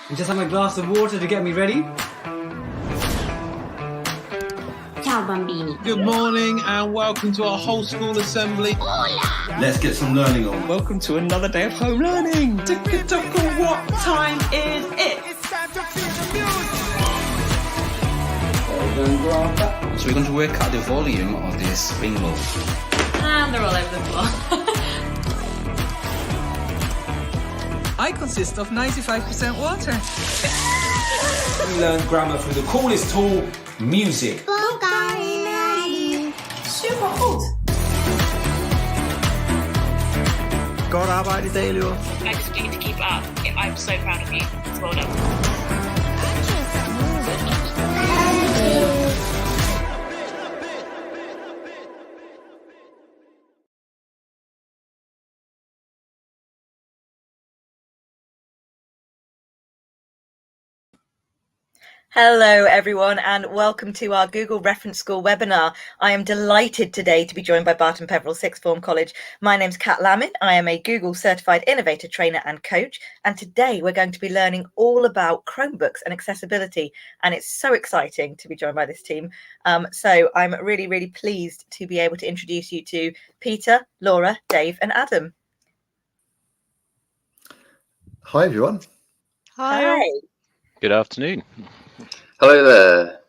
and just have my glass of water to get me ready. Ciao bambini. Good morning and welcome to our whole school assembly. Hola! Let's get some learning on. Welcome to another day of home learning. What time is it? It's time to feel the music. So we're going to work out the volume of this bingo. And they're all over the floor. I consist of 95% water. We learn grammar from the coolest tool, music. Super goed. Godt arbejde i dag, elever. I just need to keep up. I'm so proud of you. Well done. Hello everyone and welcome to our Google Reference School webinar. I am delighted today to be joined by Barton Peveril Sixth Form College. My name's Kat Lamin. I am a Google Certified Innovator Trainer and Coach, and today we're going to be learning all about Chromebooks and accessibility, and it's so exciting to be joined by this team. So I'm really pleased to be able to introduce you to Peter, Laura, Dave and Adam. Hi everyone. Hi. Good afternoon. Hello there.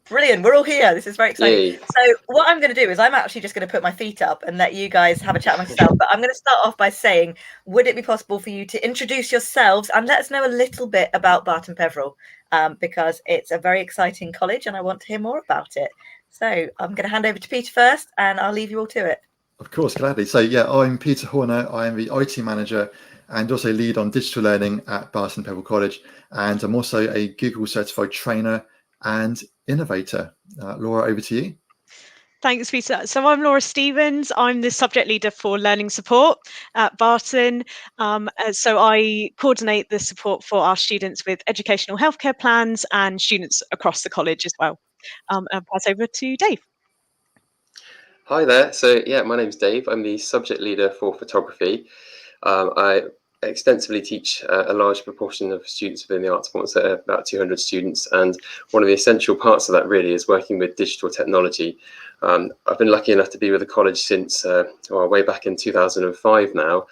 Brilliant. We're all here. This is very exciting. Yay. So what I'm going to do is I'm actually just going to put my feet up and let you guys have a chat amongst yourselves. But I'm going to start off by saying, would it be possible for you to introduce yourselves and let us know a little bit about Barton Peveril, because it's a very exciting college and I want to hear more about it. So I'm going to hand over to Peter first and I'll leave you all to it. Of course, gladly. So yeah, I'm Peter Horner. I am the IT manager and also lead on digital learning at Barton Peveril College. And I'm also a Google certified trainer and innovator. Laura, over to you. Thanks, Peter. So I'm Laura Stevens. I'm the subject leader for learning support at Barton. So I coordinate the support for our students with educational healthcare plans and students across the college as well. I'll pass over to Dave. Hi there. So yeah, my name's Dave. I'm the subject leader for photography. I extensively teach a large proportion of students within the arts department, so about 200 students, and one of the essential parts of that really is working with digital technology. I've been lucky enough to be with the college since way back in 2005 now,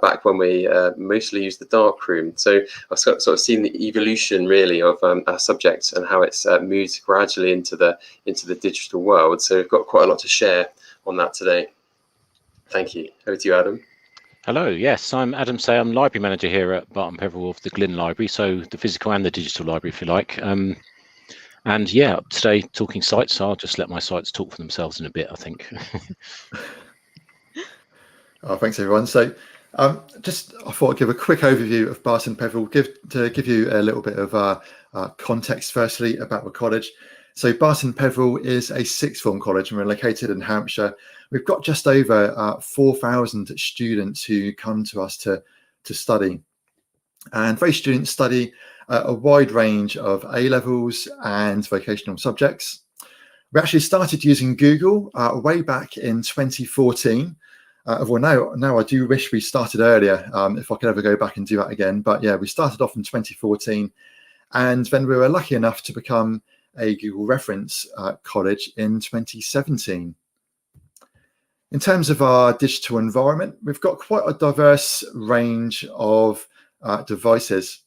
back when we mostly used the darkroom. So I've sort of seen the evolution really of our subject and how it's moved gradually into the digital world. So we've got quite a lot to share on that today. Thank you. Over to you, Adam. Hello, yes, I'm Adam Say. I'm library manager here at Barton Peveril of the Glyn Library, so the physical and the digital library, if you like. And yeah, today talking sites, I'll just let my sites talk for themselves in a bit, I think. Thanks everyone. So I thought I'd give a quick overview of Barton Peveril, to give you a little bit of context firstly about the college. So Barton Peveril is a sixth form college and we're located in Hampshire. We've got just over 4,000 students who come to us to study. And those students study a wide range of A-levels and vocational subjects. We actually started using Google way back in 2014. Well, now I do wish we started earlier, if I could ever go back and do that again. But yeah, we started off in 2014. And then we were lucky enough to become a Google reference college in 2017. In terms of our digital environment, we've got quite a diverse range of devices.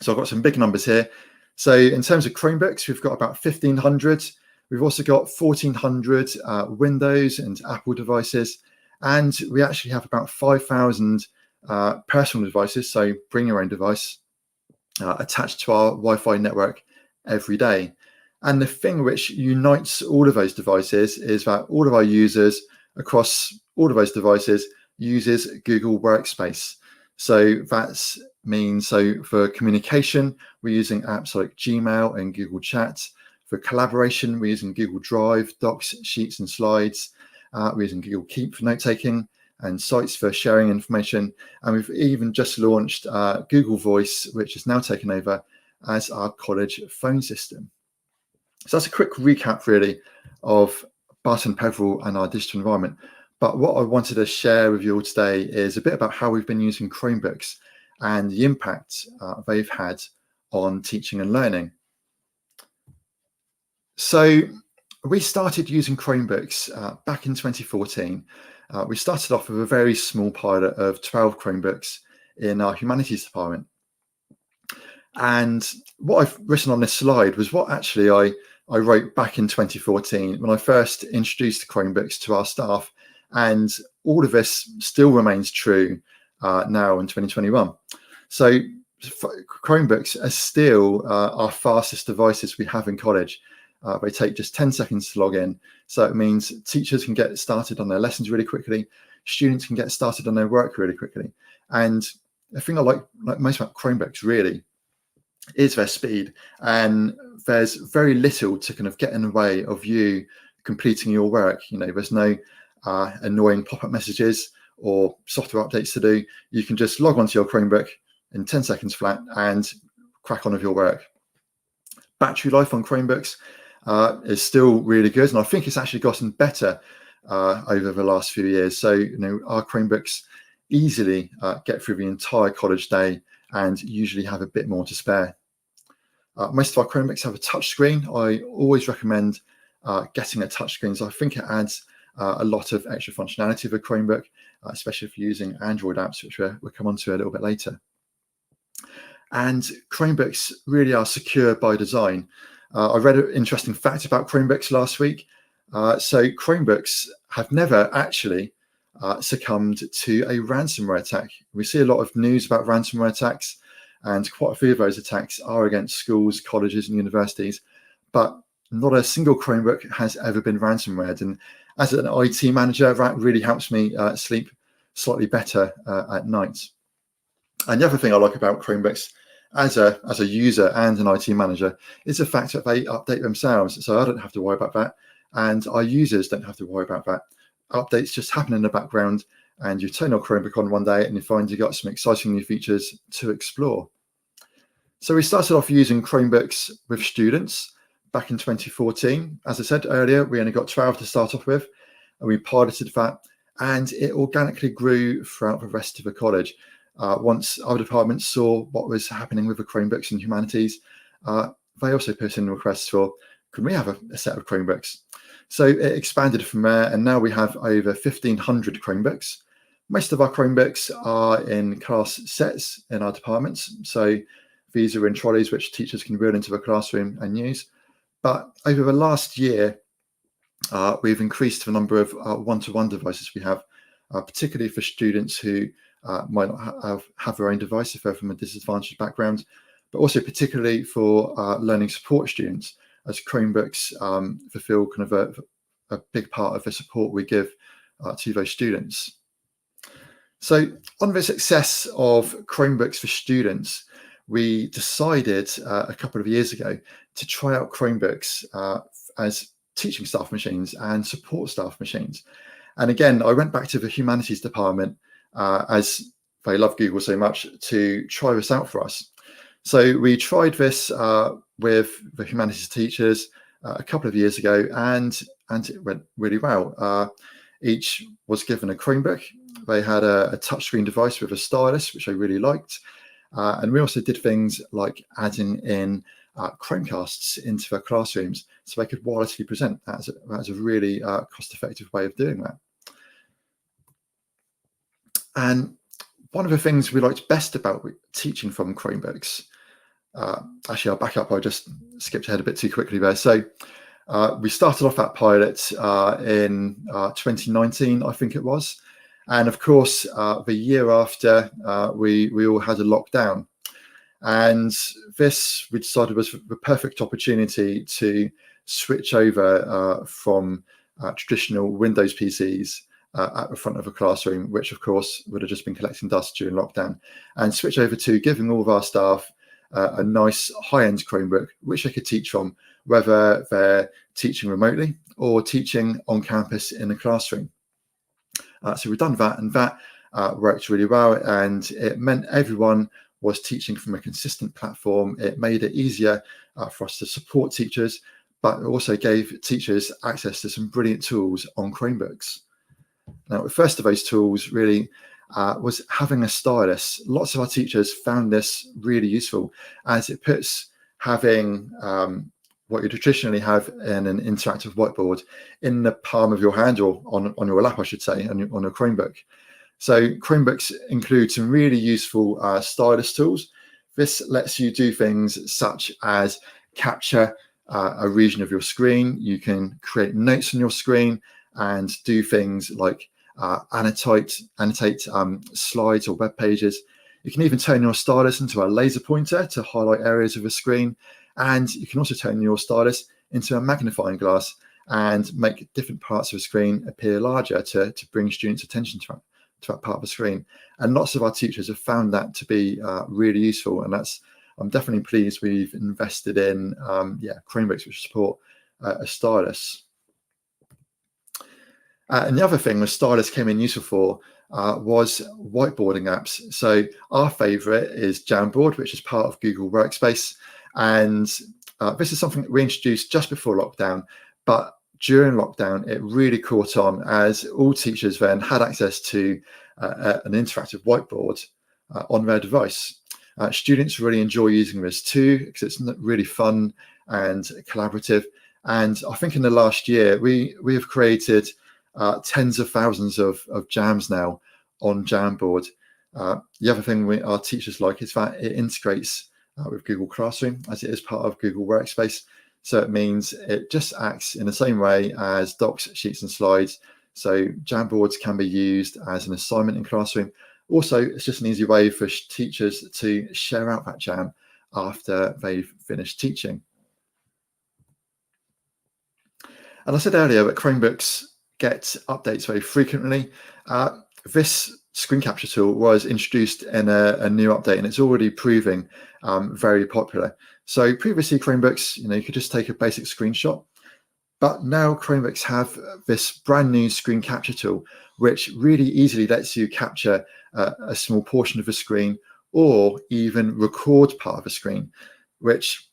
So I've got some big numbers here. So in terms of Chromebooks, we've got about 1,500. We've also got 1,400 Windows and Apple devices. And we actually have about 5,000 personal devices, so bring your own device, attached to our Wi-Fi network every day. And the thing which unites all of those devices is that all of our users across all of those devices uses Google Workspace. So that means, for communication, we're using apps like Gmail and Google Chat. For collaboration, we're using Google Drive, Docs, Sheets and Slides. We're using Google Keep for note-taking and Sites for sharing information. And we've even just launched Google Voice, which has now taken over as our college phone system. So that's a quick recap, really, of Barton Peveril and our digital environment. But what I wanted to share with you all today is a bit about how we've been using Chromebooks and the impact they've had on teaching and learning. So we started using Chromebooks back in 2014. We started off with a very small pilot of 12 Chromebooks in our humanities department. And what I've written on this slide was what actually I wrote back in 2014 when I first introduced Chromebooks to our staff. And all of this still remains true now in 2021. So Chromebooks are still our fastest devices we have in college. They take just 10 seconds to log in. So it means teachers can get started on their lessons really quickly. Students can get started on their work really quickly. And the thing I like most about Chromebooks really is their speed. And there's very little to kind of get in the way of you completing your work. You know, there's no annoying pop-up messages or software updates to do. You can just log onto your Chromebook in 10 seconds flat and crack on with your work. Battery life on Chromebooks is still really good, and I think it's actually gotten better over the last few years. So, you know, our Chromebooks easily get through the entire college day and usually have a bit more to spare. Most of our Chromebooks have a touch screen. I always recommend getting a touch screen, so I think it adds a lot of extra functionality of a Chromebook, especially if you're using Android apps, which we'll come on to a little bit later. And Chromebooks really are secure by design. I read an interesting fact about Chromebooks last week. So Chromebooks have never actually succumbed to a ransomware attack. We see a lot of news about ransomware attacks, and quite a few of those attacks are against schools, colleges, and universities, but not a single Chromebook has ever been ransomwared. And as an IT manager, that really helps me sleep slightly better at night. And the other thing I like about Chromebooks as a user and an IT manager is the fact that they update themselves. So I don't have to worry about that, and our users don't have to worry about that. Updates just happen in the background, and you turn your Chromebook on one day and you find you've got some exciting new features to explore. So we started off using Chromebooks with students back in 2014. As I said earlier, we only got 12 to start off with, and we piloted that, and it organically grew throughout the rest of the college. Once other departments saw what was happening with the Chromebooks in humanities, they also put in requests for, can we have a set of Chromebooks? So it expanded from there, and now we have over 1,500 Chromebooks. Most of our Chromebooks are in class sets in our departments. So these are in trolleys which teachers can wheel into the classroom and use. But over the last year, we've increased the number of one-to-one devices we have, particularly for students who might not have their own device if they're from a disadvantaged background, but also particularly for learning support students, as Chromebooks fulfill kind of a big part of the support we give to those students. So on the success of Chromebooks for students, we decided a couple of years ago to try out Chromebooks as teaching staff machines and support staff machines. And again, I went back to the humanities department as they love Google so much to try this out for us. So we tried this with the humanities teachers a couple of years ago, and it went really well. Each was given a Chromebook. They had a touchscreen device with a stylus, which I really liked. And we also did things like adding in Chromecasts into their classrooms so they could wirelessly present. That is a really cost-effective way of doing that. And one of the things we liked best about teaching from Chromebooks, actually I'll back up, I just skipped ahead a bit too quickly there. So we started off that pilot in 2019, I think it was. And of course, the year after, we all had a lockdown. And this, we decided, was the perfect opportunity to switch over from traditional Windows PCs at the front of a classroom, which of course would have just been collecting dust during lockdown, and switch over to giving all of our staff a nice high-end Chromebook, which they could teach from, whether they're teaching remotely or teaching on campus in the classroom. So we've done that, and that worked really well, and it meant everyone was teaching from a consistent platform. It made it easier for us to support teachers, but it also gave teachers access to some brilliant tools on Chromebooks. Now, the first of those tools really was having a stylus. Lots of our teachers found this really useful, as it puts having what you traditionally have in an interactive whiteboard in the palm of your hand, or on your lap, I should say, on your Chromebook. So Chromebooks include some really useful stylus tools. This lets you do things such as capture a region of your screen. You can create notes on your screen and do things like annotate slides or web pages. You can even turn your stylus into a laser pointer to highlight areas of a screen. And you can also turn your stylus into a magnifying glass and make different parts of a screen appear larger to bring students' attention to that part of the screen. And lots of our teachers have found that to be really useful. And I'm definitely pleased we've invested in Chromebooks which support a stylus. And the other thing the stylus came in useful for was whiteboarding apps. So our favorite is Jamboard, which is part of Google Workspace. And this is something that we introduced just before lockdown, but during lockdown, it really caught on, as all teachers then had access to an interactive whiteboard on their device. Students really enjoy using this too, because it's really fun and collaborative. And I think in the last year, we have created tens of thousands of jams now on Jamboard. The other thing our teachers like is that it integrates with Google Classroom, as it is part of Google Workspace. So it means it just acts in the same way as docs, sheets and slides. So Jamboards can be used as an assignment in Classroom. Also, it's just an easy way for teachers to share out that jam after they've finished teaching. And I said earlier that Chromebooks get updates very frequently. This screen capture tool was introduced in a new update, and it's already proving very popular. So previously Chromebooks, you could just take a basic screenshot, but now Chromebooks have this brand new screen capture tool, which really easily lets you capture a small portion of a screen, or even record part of a screen, which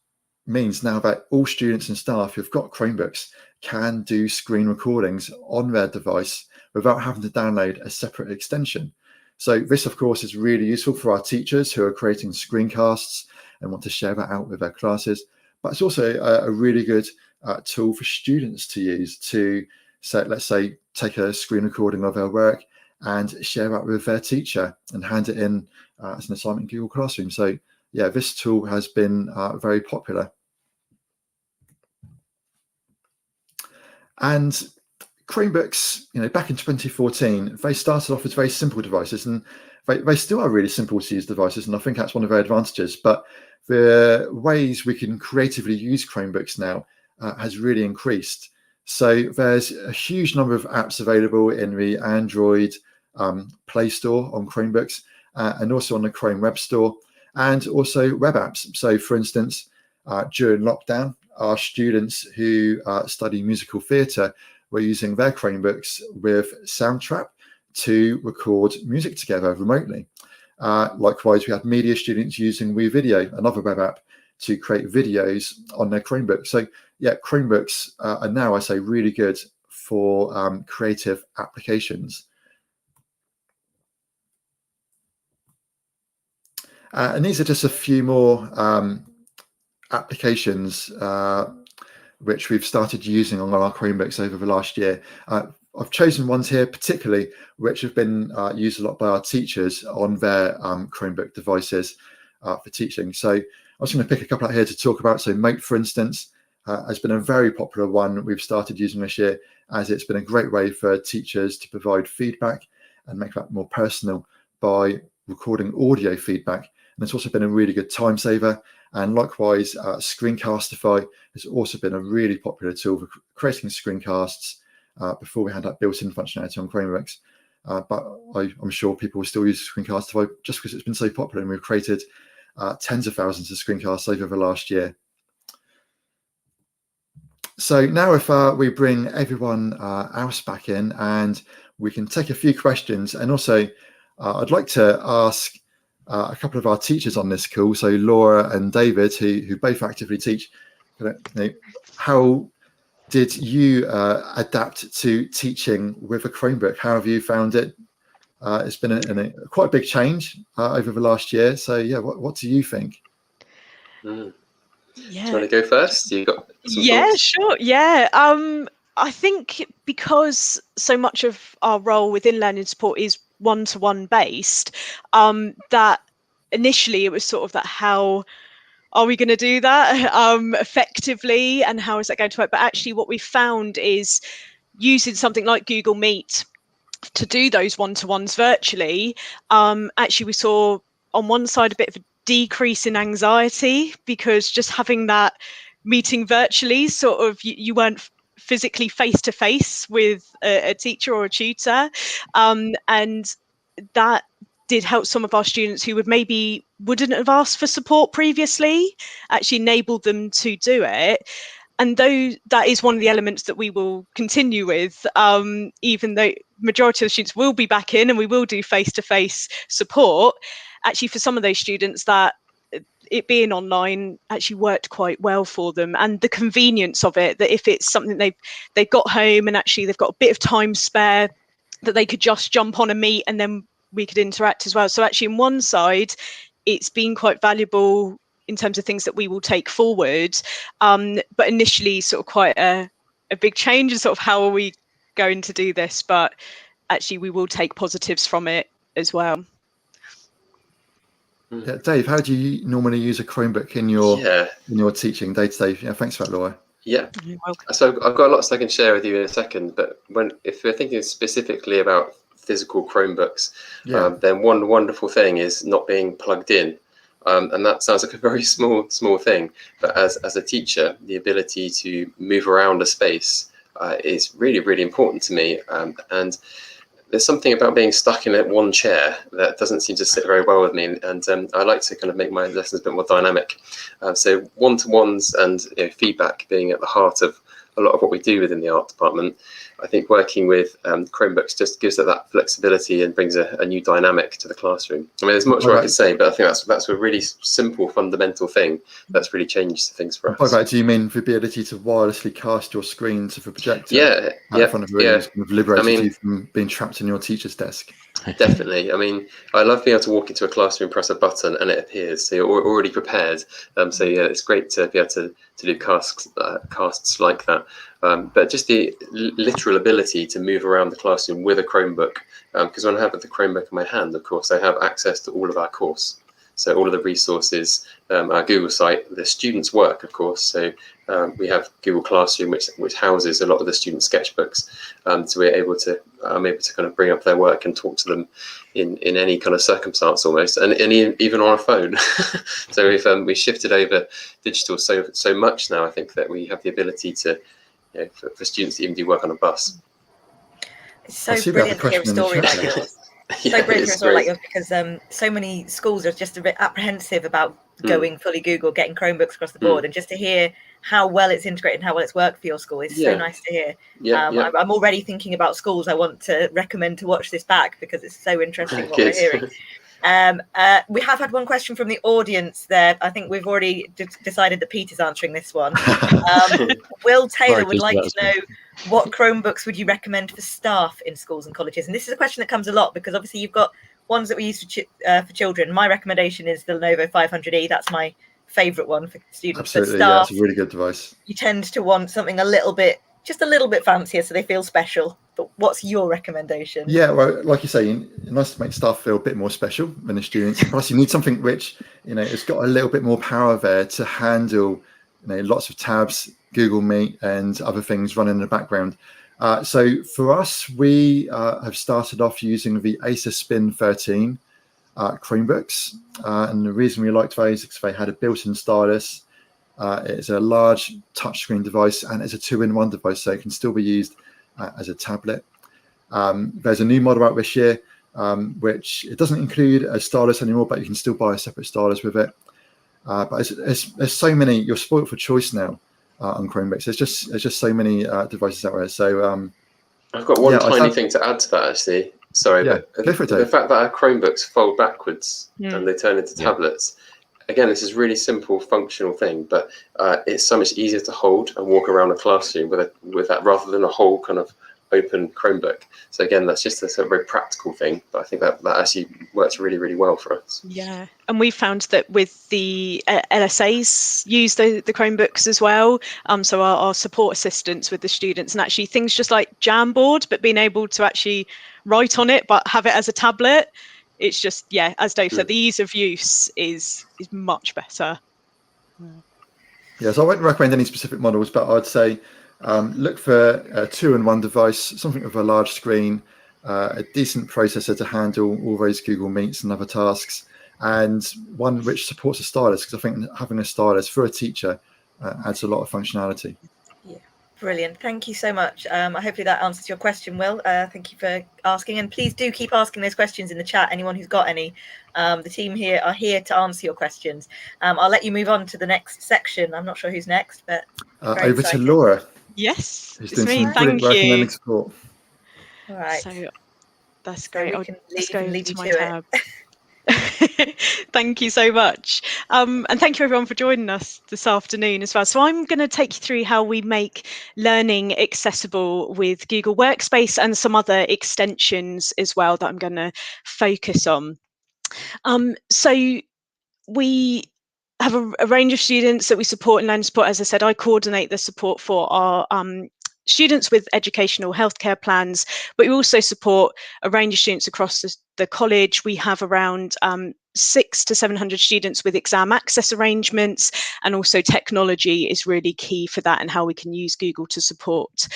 means now that all students and staff who've got Chromebooks can do screen recordings on their device without having to download a separate extension. So this, of course, is really useful for our teachers who are creating screencasts and want to share that out with their classes. But it's also a really good tool for students to use to, let's say, take a screen recording of their work and share that with their teacher and hand it in as an assignment in Google Classroom. So yeah, this tool has been very popular. And Chromebooks, back in 2014, they started off as very simple devices, and they still are really simple to use devices, and I think that's one of their advantages. But the ways we can creatively use Chromebooks now has really increased. So there's a huge number of apps available in the Android Play Store on Chromebooks, and also on the Chrome Web Store, and also web apps. So for instance, during lockdown, our students who study musical theatre were using their Chromebooks with Soundtrap to record music together remotely. Likewise, we had media students using WeVideo, another web app, to create videos on their Chromebook. So yeah, Chromebooks are now, I say, really good for creative applications. And these are just a few more applications which we've started using on our Chromebooks over the last year. I've chosen ones here particularly which have been used a lot by our teachers on their Chromebook devices for teaching. So I'm just going to pick a couple out here to talk about. So Mate, for instance, has been a very popular one we've started using this year, as it's been a great way for teachers to provide feedback and make that more personal by recording audio feedback. And it's also been a really good time saver. And likewise, Screencastify has also been a really popular tool for creating screencasts before we had that built-in functionality on Chromebooks. But I'm sure people will still use Screencastify just because it's been so popular, and we've created tens of thousands of screencasts over the last year. So now if we bring everyone else back in, and we can take a few questions, and also I'd like to ask a couple of our teachers on this call, so Laura and David, who both actively teach, how did you adapt to teaching with a Chromebook? How have you found it It's been quite a big change over the last year. So yeah, what do you think? Mm. Yeah. Do you want to go first? You got some thoughts? Sure. Yeah. I think because so much of our role within learning support is one-to-one based, that initially it was sort of that, how are we going to do that effectively, and how is that going to work? But actually what we found is using something like Google Meet to do those one-to-ones virtually, actually we saw on one side a bit of a decrease in anxiety, because just having that meeting virtually, sort of you weren't physically face to face with a teacher or a tutor, and that did help some of our students who wouldn't have asked for support previously, actually enabled them to do it. And though that is one of the elements that we will continue with, even though majority of the students will be back in and we will do face-to-face support, actually for some of those students, that it being online actually worked quite well for them, and the convenience of it, that if it's something they've got home and actually they've got a bit of time spare, that they could just jump on a meet and then we could interact as well. So actually on one side, it's been quite valuable in terms of things that we will take forward, but initially sort of quite a big change in sort of how are we going to do this, but actually we will take positives from it as well. Yeah, Dave, how do you normally use a Chromebook in your teaching day to day? Yeah, thanks for that, Laura. Yeah, so I've got lots I can share with you in a second, but if we're thinking specifically about physical Chromebooks, then one wonderful thing is not being plugged in. And that sounds like a very small thing, but as a teacher, the ability to move around a space is really, really important to me. And there's something about being stuck in one chair that doesn't seem to sit very well with me. And I like to kind of make my lessons a bit more dynamic. So one-to-ones and feedback being at the heart of a lot of what we do within the art department. I think working with Chromebooks just gives it that flexibility and brings a new dynamic to the classroom. I mean, there's much more I could say, but I think that's a really simple, fundamental thing that's really changed things for us. By that, do you mean the ability to wirelessly cast your screen to the projector? In front of the room, kind of liberated you from being trapped in your teacher's desk. Definitely. I mean, I love being able to walk into a classroom, press a button, and it appears. So you're already prepared. So yeah, it's great to be able to do casts like that. But just the literal ability to move around the classroom with a Chromebook, because when I have the Chromebook in my hand, of course, I have access to all of our course. So all of the resources, our Google site, the students' work, of course. So we have Google Classroom, which houses a lot of the student sketchbooks. So I'm able to kind of bring up their work and talk to them in any kind of circumstance almost, and even on a phone. So we shifted over digital so much now, I think that we have the ability to, for students to even do work on a bus. It's so brilliant to hear a story like yours. So brilliant to hear a story like yours, because so many schools are just a bit apprehensive about going fully Google, getting Chromebooks across the board, and just to hear how well it's integrated and how well it's worked for your school is so nice to hear. I'm already thinking about schools I want to recommend to watch this back, because it's so interesting what we're hearing. We have had one question from the audience there. I think we've already decided that Peter's answering this one. Will Taylor would like to know, what Chromebooks would you recommend for staff in schools and colleges? And this is a question that comes a lot, because obviously you've got ones that we use for children. My recommendation is the Lenovo 500E. That's my favourite one for students. Absolutely, but staff, it's a really good device. You tend to want something just a little bit fancier, so they feel special. But what's your recommendation? Yeah, well, like you say, it's nice to make staff feel a bit more special than the students. Plus, you need something which, it's got a little bit more power there to handle, lots of tabs, Google Meet, and other things running in the background. So for us, we have started off using the Acer Spin 13 Chromebooks, and the reason we liked those is because they had a built-in stylus. It's a large touchscreen device, and it's a 2-in-1 device, so it can still be used as a tablet. There's a new model out this year, which it doesn't include a stylus anymore, but you can still buy a separate stylus with it. But there's so many. You're spoiled for choice now on Chromebooks. There's just so many devices out there. So I've got one tiny thing to add to that, actually. Sorry, but go for it, the fact that our Chromebooks fold backwards and they turn into tablets. Again, this is a really simple, functional thing, but it's so much easier to hold and walk around a classroom with that, rather than a whole kind of open Chromebook. So again, that's just a sort of very practical thing, but I think that actually works really, really well for us. Yeah, and we found that with the LSAs use the Chromebooks as well. So our support assistants with the students, and actually things just like Jamboard, but being able to actually write on it, but have it as a tablet. It's just, yeah, as Dave said, the ease of use is much better. Yeah, so I wouldn't recommend any specific models, but I'd say look for a 2-in-1 device, something with a large screen, a decent processor to handle all those Google Meets and other tasks, and one which supports a stylus, because I think having a stylus for a teacher adds a lot of functionality. Brilliant. Thank you so much. Hopefully that answers your question, Will. Thank you for asking. And please do keep asking those questions in the chat, anyone who's got any. The team here are here to answer your questions. I'll let you move on to the next section. I'm not sure who's next, but over to Laura. Yes, who's it's doing me. some brilliant Thank work in learning you. support. All right. So that's So great. we I'll can just leave go and leave to you my to tab. it. Thank you so much. And thank you everyone for joining us this afternoon as well. So I'm going to take you through how we make learning accessible with Google Workspace and some other extensions as well that I'm going to focus on. So we have a range of students that we support in learning support. As I said, I coordinate the support for our students with educational healthcare plans, but we also support a range of students across the college. We have around 600 to 700 students with exam access arrangements, and also technology is really key for that and how we can use Google to support.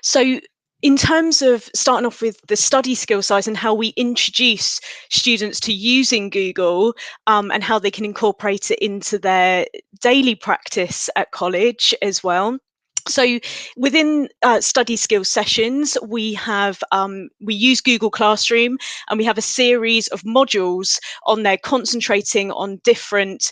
So in terms of starting off with the study skill size and how we introduce students to using Google and how they can incorporate it into their daily practice at college as well. So within study skills sessions, we have we use Google Classroom, and we have a series of modules on there concentrating on different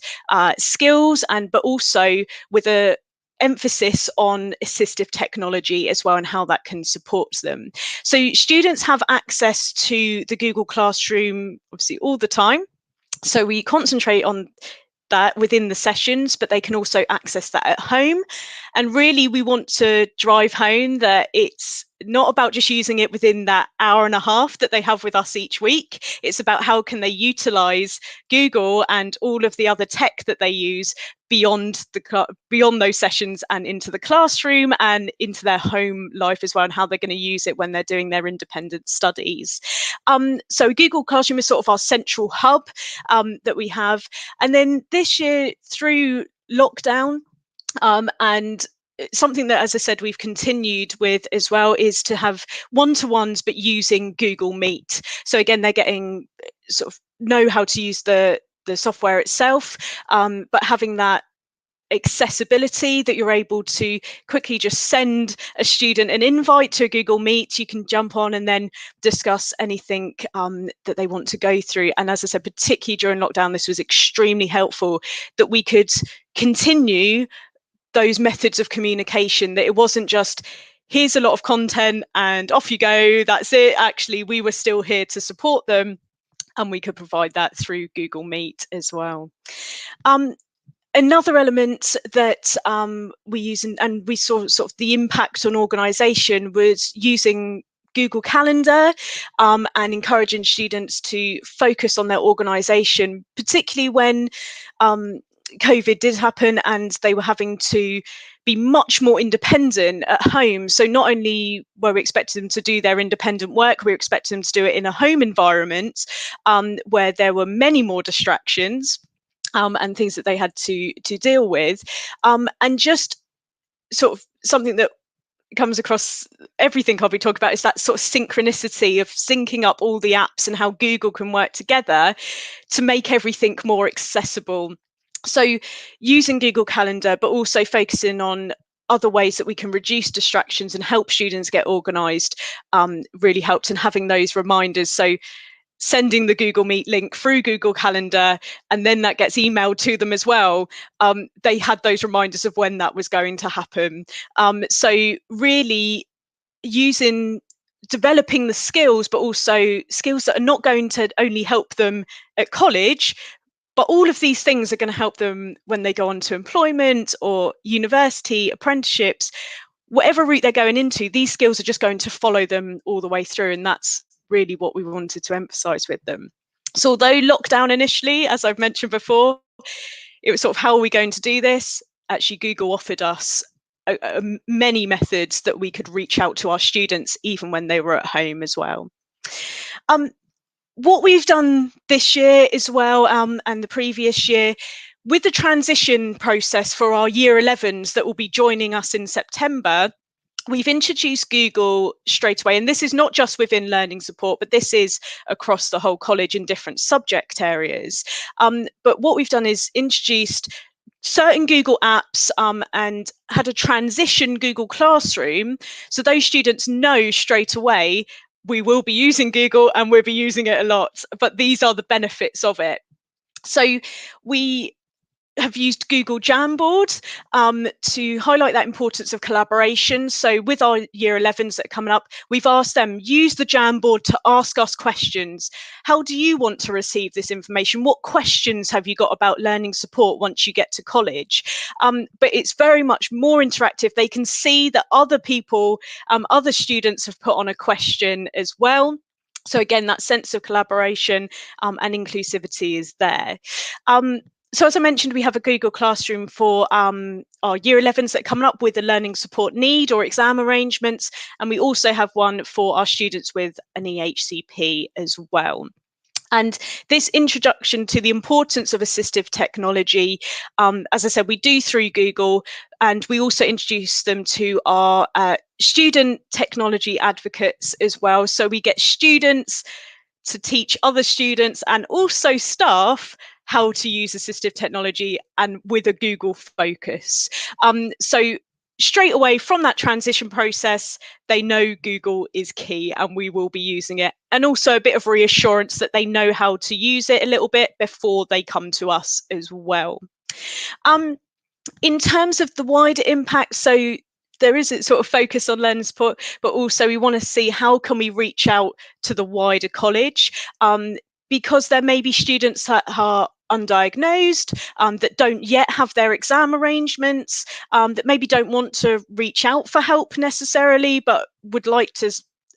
skills, but also with a emphasis on assistive technology as well and how that can support them. So students have access to the Google Classroom obviously all the time. So we concentrate on that within the sessions, but they can also access that at home. And really, we want to drive home that it's not about just using it within that hour and a half that they have with us each week. It's about how can they utilize Google and all of the other tech that they use beyond those sessions and into the classroom and into their home life as well, and how they're going to use it when they're doing their independent studies. So Google Classroom is sort of our central hub that we have. And then this year, through lockdown, and something that, as I said, we've continued with as well is to have one-to-ones, but using Google Meet. So again, they're getting sort of know how to use the software itself, but having that accessibility that you're able to quickly just send a student an invite to a Google Meet. You can jump on and then discuss anything that they want to go through. And as I said, particularly during lockdown, this was extremely helpful that we could continue those methods of communication, that it wasn't just here's a lot of content and off you go, that's it. Actually, we were still here to support them, and we could provide that through Google Meet as well. Another element that we use, and we saw sort of the impact on organisation, was using Google Calendar and encouraging students to focus on their organisation, particularly when COVID did happen and they were having to be much more independent at home. So not only were we expecting them to do their independent work, we were expecting them to do it in a home environment where there were many more distractions and things that they had to deal with. And just sort of something that comes across everything I'll be talking about is that sort of synchronicity of syncing up all the apps and how Google can work together to make everything more accessible. So using Google Calendar, but also focusing on other ways that we can reduce distractions and help students get organised really helped, and having those reminders. So sending the Google Meet link through Google Calendar, and then that gets emailed to them as well. They had those reminders of when that was going to happen. So really developing the skills, but also skills that are not going to only help them at college, but all of these things are going to help them when they go on to employment or university, apprenticeships. whatever route they're going into, these skills are just going to follow them all the way through, and that's really what we wanted to emphasize with them. So although lockdown initially, as I've mentioned before, it was sort of how are we going to do this? Actually, Google offered us many methods that we could reach out to our students even when they were at home as well. What we've done this year as well, and the previous year, with the transition process for our year 11s that will be joining us in September, we've introduced Google straight away. And this is not just within learning support, but this is across the whole college in different subject areas. But what we've done is introduced certain Google apps and had a transition Google Classroom. So those students know straight away, we will be using Google and we'll be using it a lot, but these are the benefits of it. So we have used Google Jamboard to highlight that importance of collaboration. So with our year 11s that are coming up, we've asked them, use the Jamboard to ask us questions. How do you want to receive this information? What questions have you got about learning support once you get to college? But it's very much more interactive. They can see that other people, other students have put on a question as well. So again, that sense of collaboration and inclusivity is there. So as I mentioned, we have a Google Classroom for our year 11s that are coming up with a learning support need or exam arrangements. And we also have one for our students with an EHCP as well. And this introduction to the importance of assistive technology, as I said, we do through Google, and we also introduce them to our student technology advocates as well. So we get students to teach other students and also staff how to use assistive technology and with a Google focus. So straight away from that transition process, they know Google is key and we will be using it. And also a bit of reassurance that they know how to use it a little bit before they come to us as well. In terms of the wider impact, so there is a sort of focus on learning support, but also we want to see how can we reach out to the wider college, because there may be students that are undiagnosed, that don't yet have their exam arrangements, that maybe don't want to reach out for help necessarily, but would like to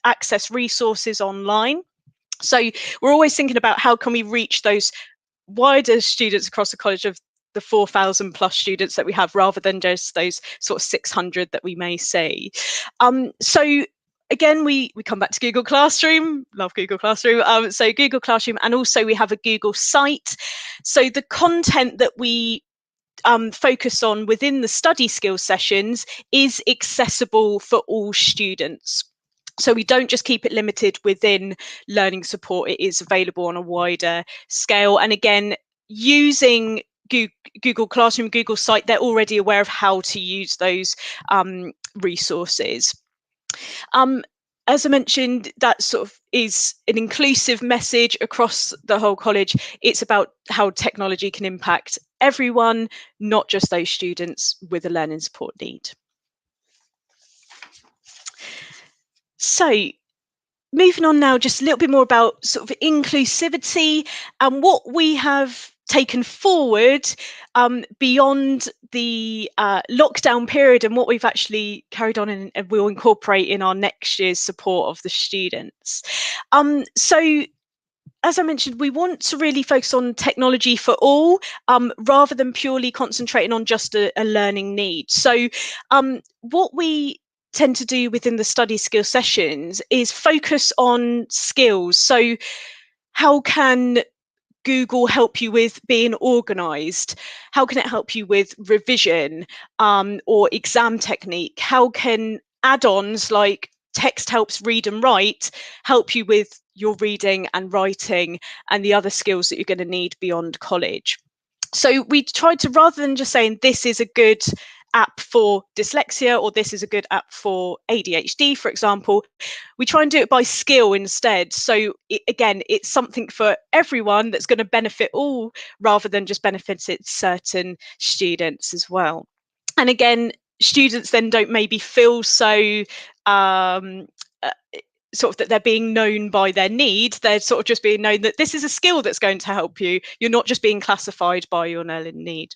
access resources online. So we're always thinking about how can we reach those wider students across the college of the 4,000 plus students that we have, rather than just those sort of 600 that we may see. So again, we come back to Google Classroom, love Google Classroom. So Google Classroom, and also we have a Google site. So the content that we focus on within the study skills sessions is accessible for all students. So we don't just keep it limited within learning support, it is available on a wider scale. And again, using Google Classroom, Google site, they're already aware of how to use those resources. As I mentioned, that sort of is an inclusive message across the whole college. It's about how technology can impact everyone, not just those students with a learning support need. So moving on now, just a little bit more about sort of inclusivity and what we have taken forward beyond the lockdown period, and what we've actually carried on and we'll incorporate in our next year's support of the students. So as I mentioned, we want to really focus on technology for all, rather than purely concentrating on just a learning need. So what we tend to do within the study skill sessions is focus on skills. So how can Google help you with being organized? How can it help you with revision or exam technique? How can add-ons like text helps read and write help you with your reading and writing and the other skills that you're going to need beyond college? So we tried to, rather than just saying this is a good app for dyslexia or this is a good app for ADHD, for example, we try and do it by skill instead. So again, it's something for everyone that's going to benefit all, rather than just benefit certain students as well. And again, students then don't maybe feel so sort of that they're being known by their need. They're sort of just being known that this is a skill that's going to help you. You're not just being classified by your learning need.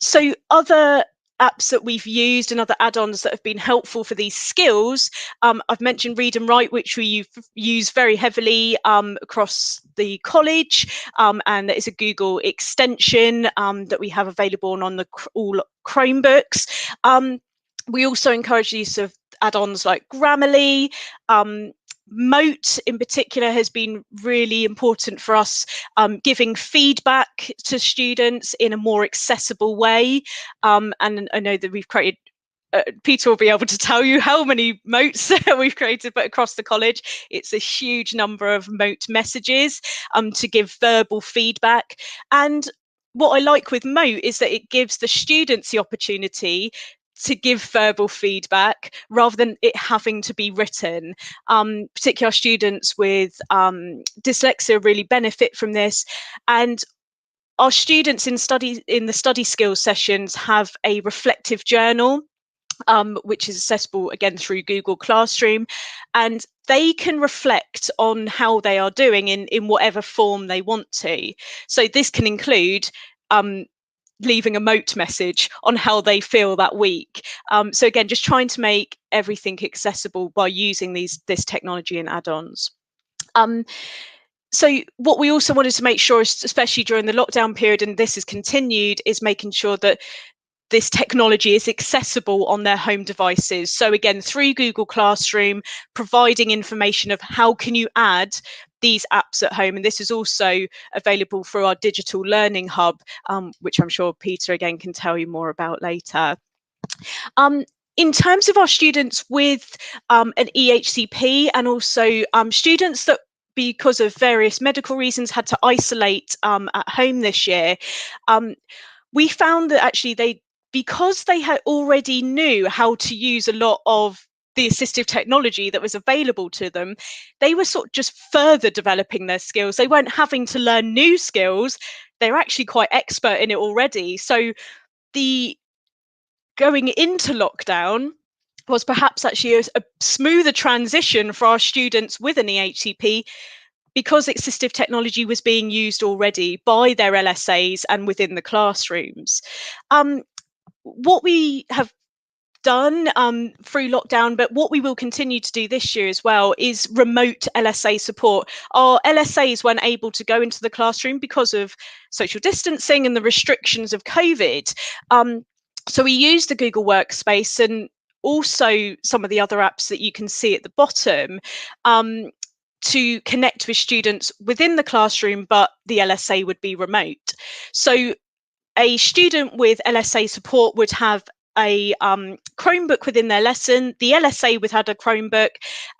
So other apps that we've used and other add-ons that have been helpful for these skills. I've mentioned Read and Write, which we use very heavily across the college, and it's a Google extension that we have available on the all Chromebooks. We also encourage the use of add-ons like Grammarly. Moat in particular has been really important for us, giving feedback to students in a more accessible way. And I know that we've created, Peter will be able to tell you how many moats we've created, but across the college, it's a huge number of moat messages to give verbal feedback. And what I like with Moat is that it gives the students the opportunity to give verbal feedback rather than it having to be written. Particularly our students with dyslexia really benefit from this. And our students in the study skills sessions have a reflective journal, which is accessible again through Google Classroom, and they can reflect on how they are doing in whatever form they want to. So this can include leaving a moat message on how they feel that week. So again, just trying to make everything accessible by using this technology and add-ons. So what we also wanted to make sure, especially during the lockdown period, and this has continued, is making sure that this technology is accessible on their home devices. So again, through Google Classroom, providing information of how can you add these apps at home. And this is also available through our digital learning hub, which I'm sure Peter again can tell you more about later. In terms of our students with an EHCP, and also students that, because of various medical reasons, had to isolate at home this year, we found that actually because they had already knew how to use a lot of the assistive technology that was available to them, they were sort of just further developing their skills. They weren't having to learn new skills. They're actually quite expert in it already. So the going into lockdown was perhaps actually a smoother transition for our students with an EHCP, because assistive technology was being used already by their LSAs and within the classrooms. What we have done through lockdown, but what we will continue to do this year as well, is remote LSA support. Our LSAs weren't able to go into the classroom because of social distancing and the restrictions of COVID. So we used the Google Workspace and also some of the other apps that you can see at the bottom to connect with students within the classroom, but the LSA would be remote. So a student with LSA support would have a Chromebook within their lesson. The LSA would have a Chromebook,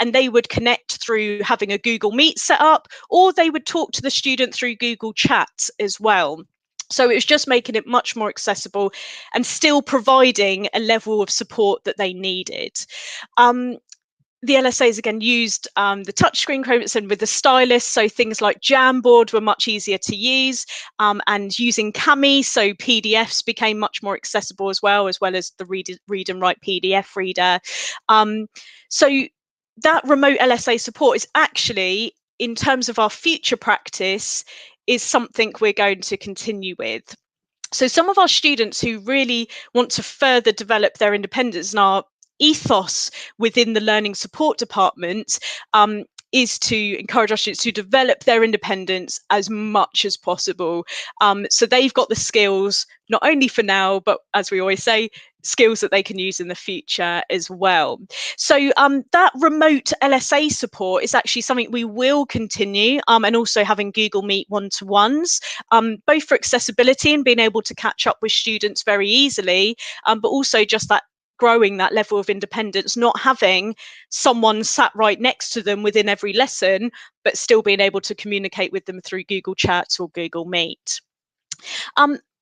and they would connect through having a Google Meet set up, or they would talk to the student through Google Chat as well. So it was just making it much more accessible and still providing a level of support that they needed. The LSAs again used the touchscreen Chromebooks and with the stylus, so things like Jamboard were much easier to use, and using Kami, so PDFs became much more accessible as well as the read and write PDF reader. So that remote LSA support is actually, in terms of our future practice, is something we're going to continue with. So some of our students who really want to further develop their independence, and our ethos within the learning support department is to encourage our students to develop their independence as much as possible. So they've got the skills, not only for now, but as we always say, skills that they can use in the future as well. So that remote LSA support is actually something we will continue, and also having Google Meet one-to-ones, both for accessibility and being able to catch up with students very easily, but also just that growing that level of independence, not having someone sat right next to them within every lesson, but still being able to communicate with them through Google Chats or Google Meet.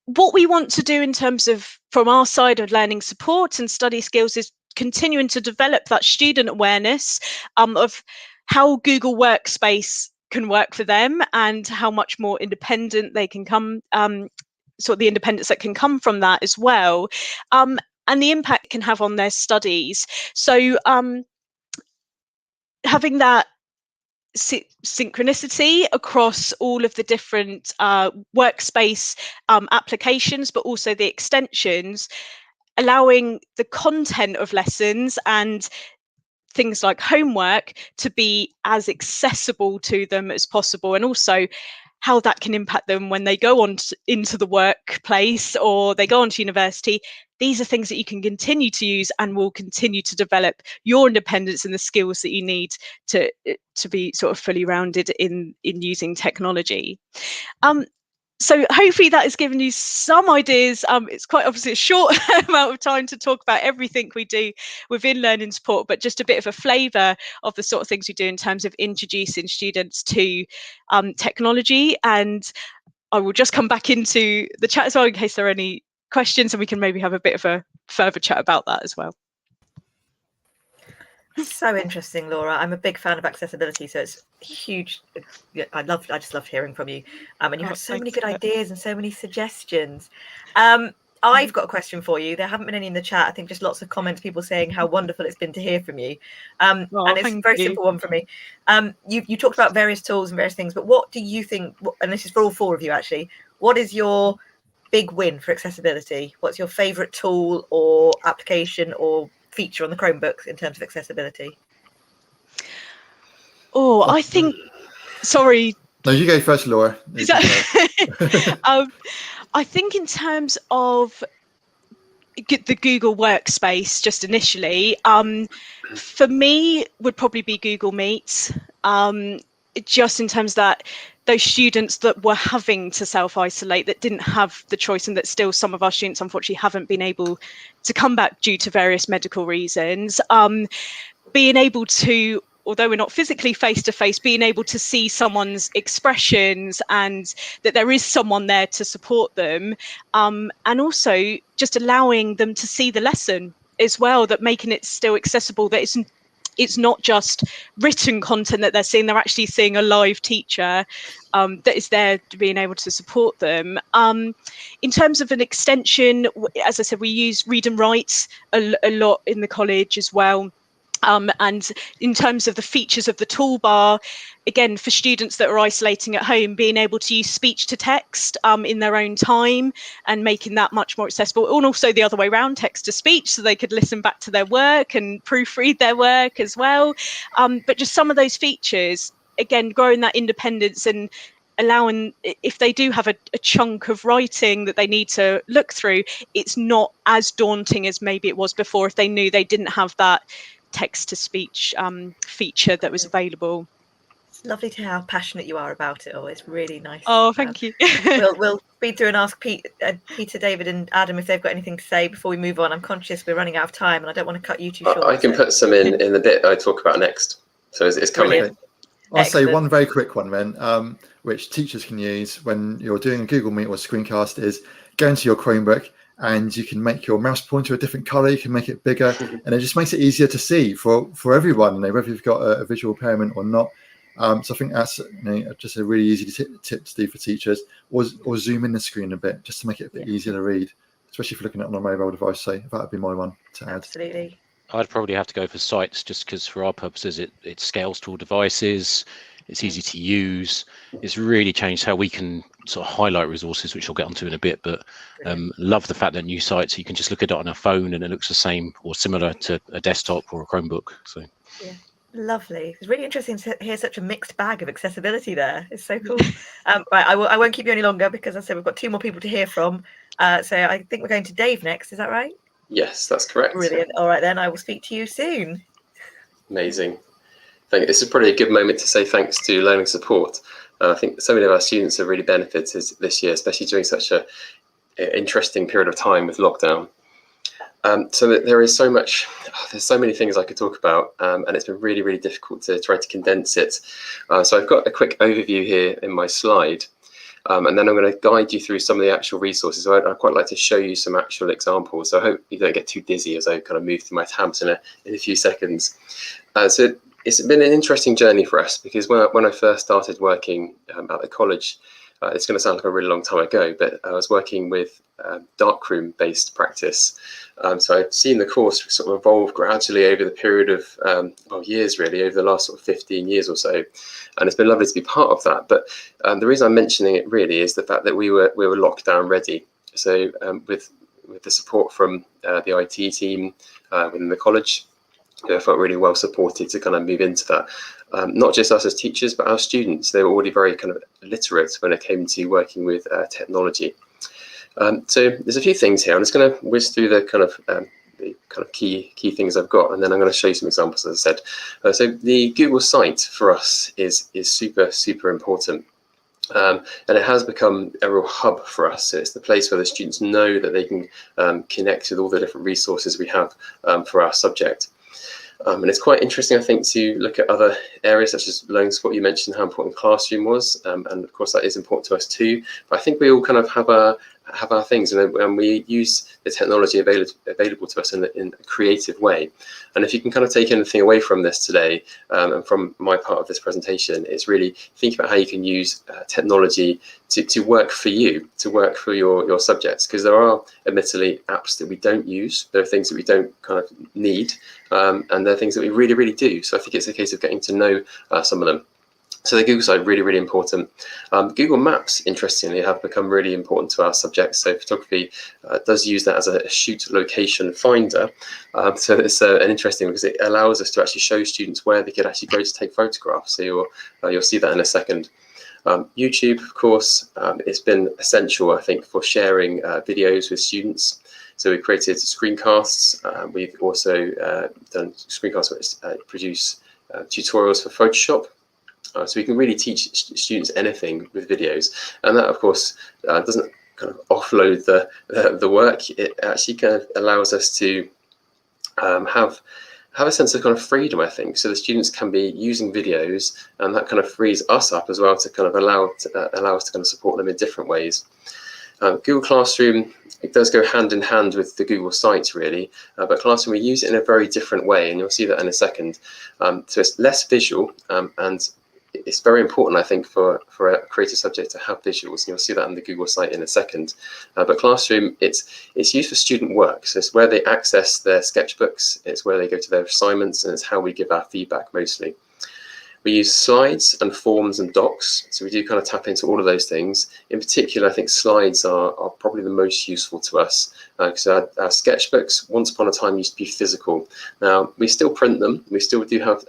What we want to do in terms of, from our side of learning support and study skills, is continuing to develop that student awareness of how Google Workspace can work for them and how much more independent they can come, sort of the independence that can come from that as well. And the impact it can have on their studies. So having that synchronicity across all of the different workspace applications, but also the extensions, allowing the content of lessons and things like homework to be as accessible to them as possible, and also how that can impact them when they go on into the workplace or they go on to university. These are things that you can continue to use and will continue to develop your independence and the skills that you need to be sort of fully rounded in using technology. So hopefully that has given you some ideas. It's quite obviously a short amount of time to talk about everything we do within learning support, but just a bit of a flavour of the sort of things we do in terms of introducing students to technology. And I will just come back into the chat as well in case there are any questions, and we can maybe have a bit of a further chat about that as well. So interesting, Laura. I'm a big fan of accessibility, so it's huge. I just loved hearing from you. And you had so many good ideas and so many suggestions. I've got a question for you. There haven't been any in the chat. I think just lots of comments, people saying how wonderful it's been to hear from you. And it's a very simple one for me. You talked about various tools and various things, but what do you think, and this is for all four of you actually, what is your big win for accessibility? What's your favorite tool or application or feature on the Chromebooks in terms of accessibility? Oh, I think, sorry. No, you go first, Laura. I think in terms of the Google Workspace, just initially, for me would probably be Google Meet. Just in terms that those students that were having to self-isolate, that didn't have the choice, and that still some of our students unfortunately haven't been able to come back due to various medical reasons, being able to, although we're not physically face-to-face, being able to see someone's expressions and that there is someone there to support them, and also just allowing them to see the lesson as well, that making it still accessible, that it's not just written content that they're seeing, they're actually seeing a live teacher that is there being able to support them. In terms of an extension, as I said, we use read and write a lot in the college as well. And in terms of the features of the toolbar, again, for students that are isolating at home, being able to use speech to text in their own time and making that much more accessible, and also the other way around, text to speech, so they could listen back to their work and proofread their work as well. But just some of those features, again, growing that independence and allowing, if they do have a chunk of writing that they need to look through, it's not as daunting as maybe it was before if they knew they didn't have that text to speech feature that was available. It's lovely to hear how passionate you are about it all. It's really nice. Oh, thank you. We'll speed through and ask Peter, David and Adam if they've got anything to say before we move on. I'm conscious we're running out of time and I don't want to cut you too short. I can put some in the bit I talk about next. So it's coming. Brilliant. I'll say one very quick one then, which teachers can use when you're doing a Google Meet or screencast, is go into your Chromebook and you can make your mouse pointer a different color, you can make it bigger, and it just makes it easier to see for everyone, whether you've got a visual impairment or not. So I think that's just a really easy tip to do for teachers, or zoom in the screen a bit just to make it a bit easier to read, especially if you're looking at it on a mobile device. So that would be my one to add. Absolutely. I'd probably have to go for sites, just because for our purposes it scales to all devices, it's easy to use. It's really changed how we can sort of highlight resources, which I'll get onto in a bit, but love the fact that new sites, you can just look at it on a phone and it looks the same or similar to a desktop or a Chromebook. So yeah, lovely. It's really interesting to hear such a mixed bag of accessibility there. It's so cool. Right, I won't keep you any longer because as I said, we've got two more people to hear from. So I think we're going to Dave next. Is that right? Yes, that's correct. Brilliant. All right, then I will speak to you soon. Amazing. This is probably a good moment to say thanks to Learning Support. I think so many of our students have really benefited this year, especially during such an interesting period of time with lockdown. So that there is so much, there's so many things I could talk about, and it's been really, really difficult to try to condense it. So I've got a quick overview here in my slide, and then I'm going to guide you through some of the actual resources. So I'd quite like to show you some actual examples. So I hope you don't get too dizzy as I kind of move through my tabs in a few seconds. So it's been an interesting journey for us, because when I first started working at the college, it's going to sound like a really long time ago, but I was working with darkroom-based practice. So I've seen the course sort of evolve gradually over the period of years, really, over the last sort of 15 years or so. And it's been lovely to be part of that. But the reason I'm mentioning it really is the fact that we were lockdown ready. So with with the support from the IT team within the college. I felt really well supported to kind of move into that. Not just us as teachers, but our students. They were already very kind of literate when it came to working with technology. So there's a few things here. I'm just going to whiz through the kind of key things I've got, and then I'm going to show you some examples, as I said. So the Google site for us is super important. And it has become a real hub for us. So it's the place where the students know that they can connect with all the different resources we have for our subject. And it's quite interesting, I think, to look at other areas such as learning support. You mentioned how important Classroom was, and of course that is important to us too. But I think we all kind of have our things, and we use the technology available to us in a creative way. And if you can kind of take anything away from this today, and from my part of this presentation, it's really think about how you can use technology to work for you, to work for your subjects, because there are admittedly apps that we don't use. There are things that we don't kind of need, and there are things that we really do. So I think it's a case of getting to know some of them. So the Google site, really important. Google Maps, interestingly, have become really important to our subjects. So photography does use that as a shoot location finder. So it's an interesting, because it allows us to actually show students where they could actually go to take photographs. So you'll see that in a second. YouTube, of course, it's been essential, I think, for sharing videos with students. So we created screencasts. We've also done screencasts which produce tutorials for Photoshop. So we can really teach students anything with videos, and that, of course, doesn't kind of offload the work. It actually kind of allows us to have a sense of kind of freedom, I think. So the students can be using videos, and that kind of frees us up as well to kind of allow us to kind of support them in different ways. Google Classroom, it does go hand in hand with the Google site, really, but Classroom, we use it in a very different way, and you'll see that in a second. So it's less visual, and it's very important, I think, for a creative subject to have visuals, and you'll see that on the Google site in a second. But Classroom, it's used for student work, so it's where they access their sketchbooks, it's where they go to their assignments, and it's how we give our feedback mostly. We use slides and forms and docs, so we do kind of tap into all of those things. In particular, I think slides are probably the most useful to us, because our sketchbooks, once upon a time, used to be physical. Now, we still print them, we still do have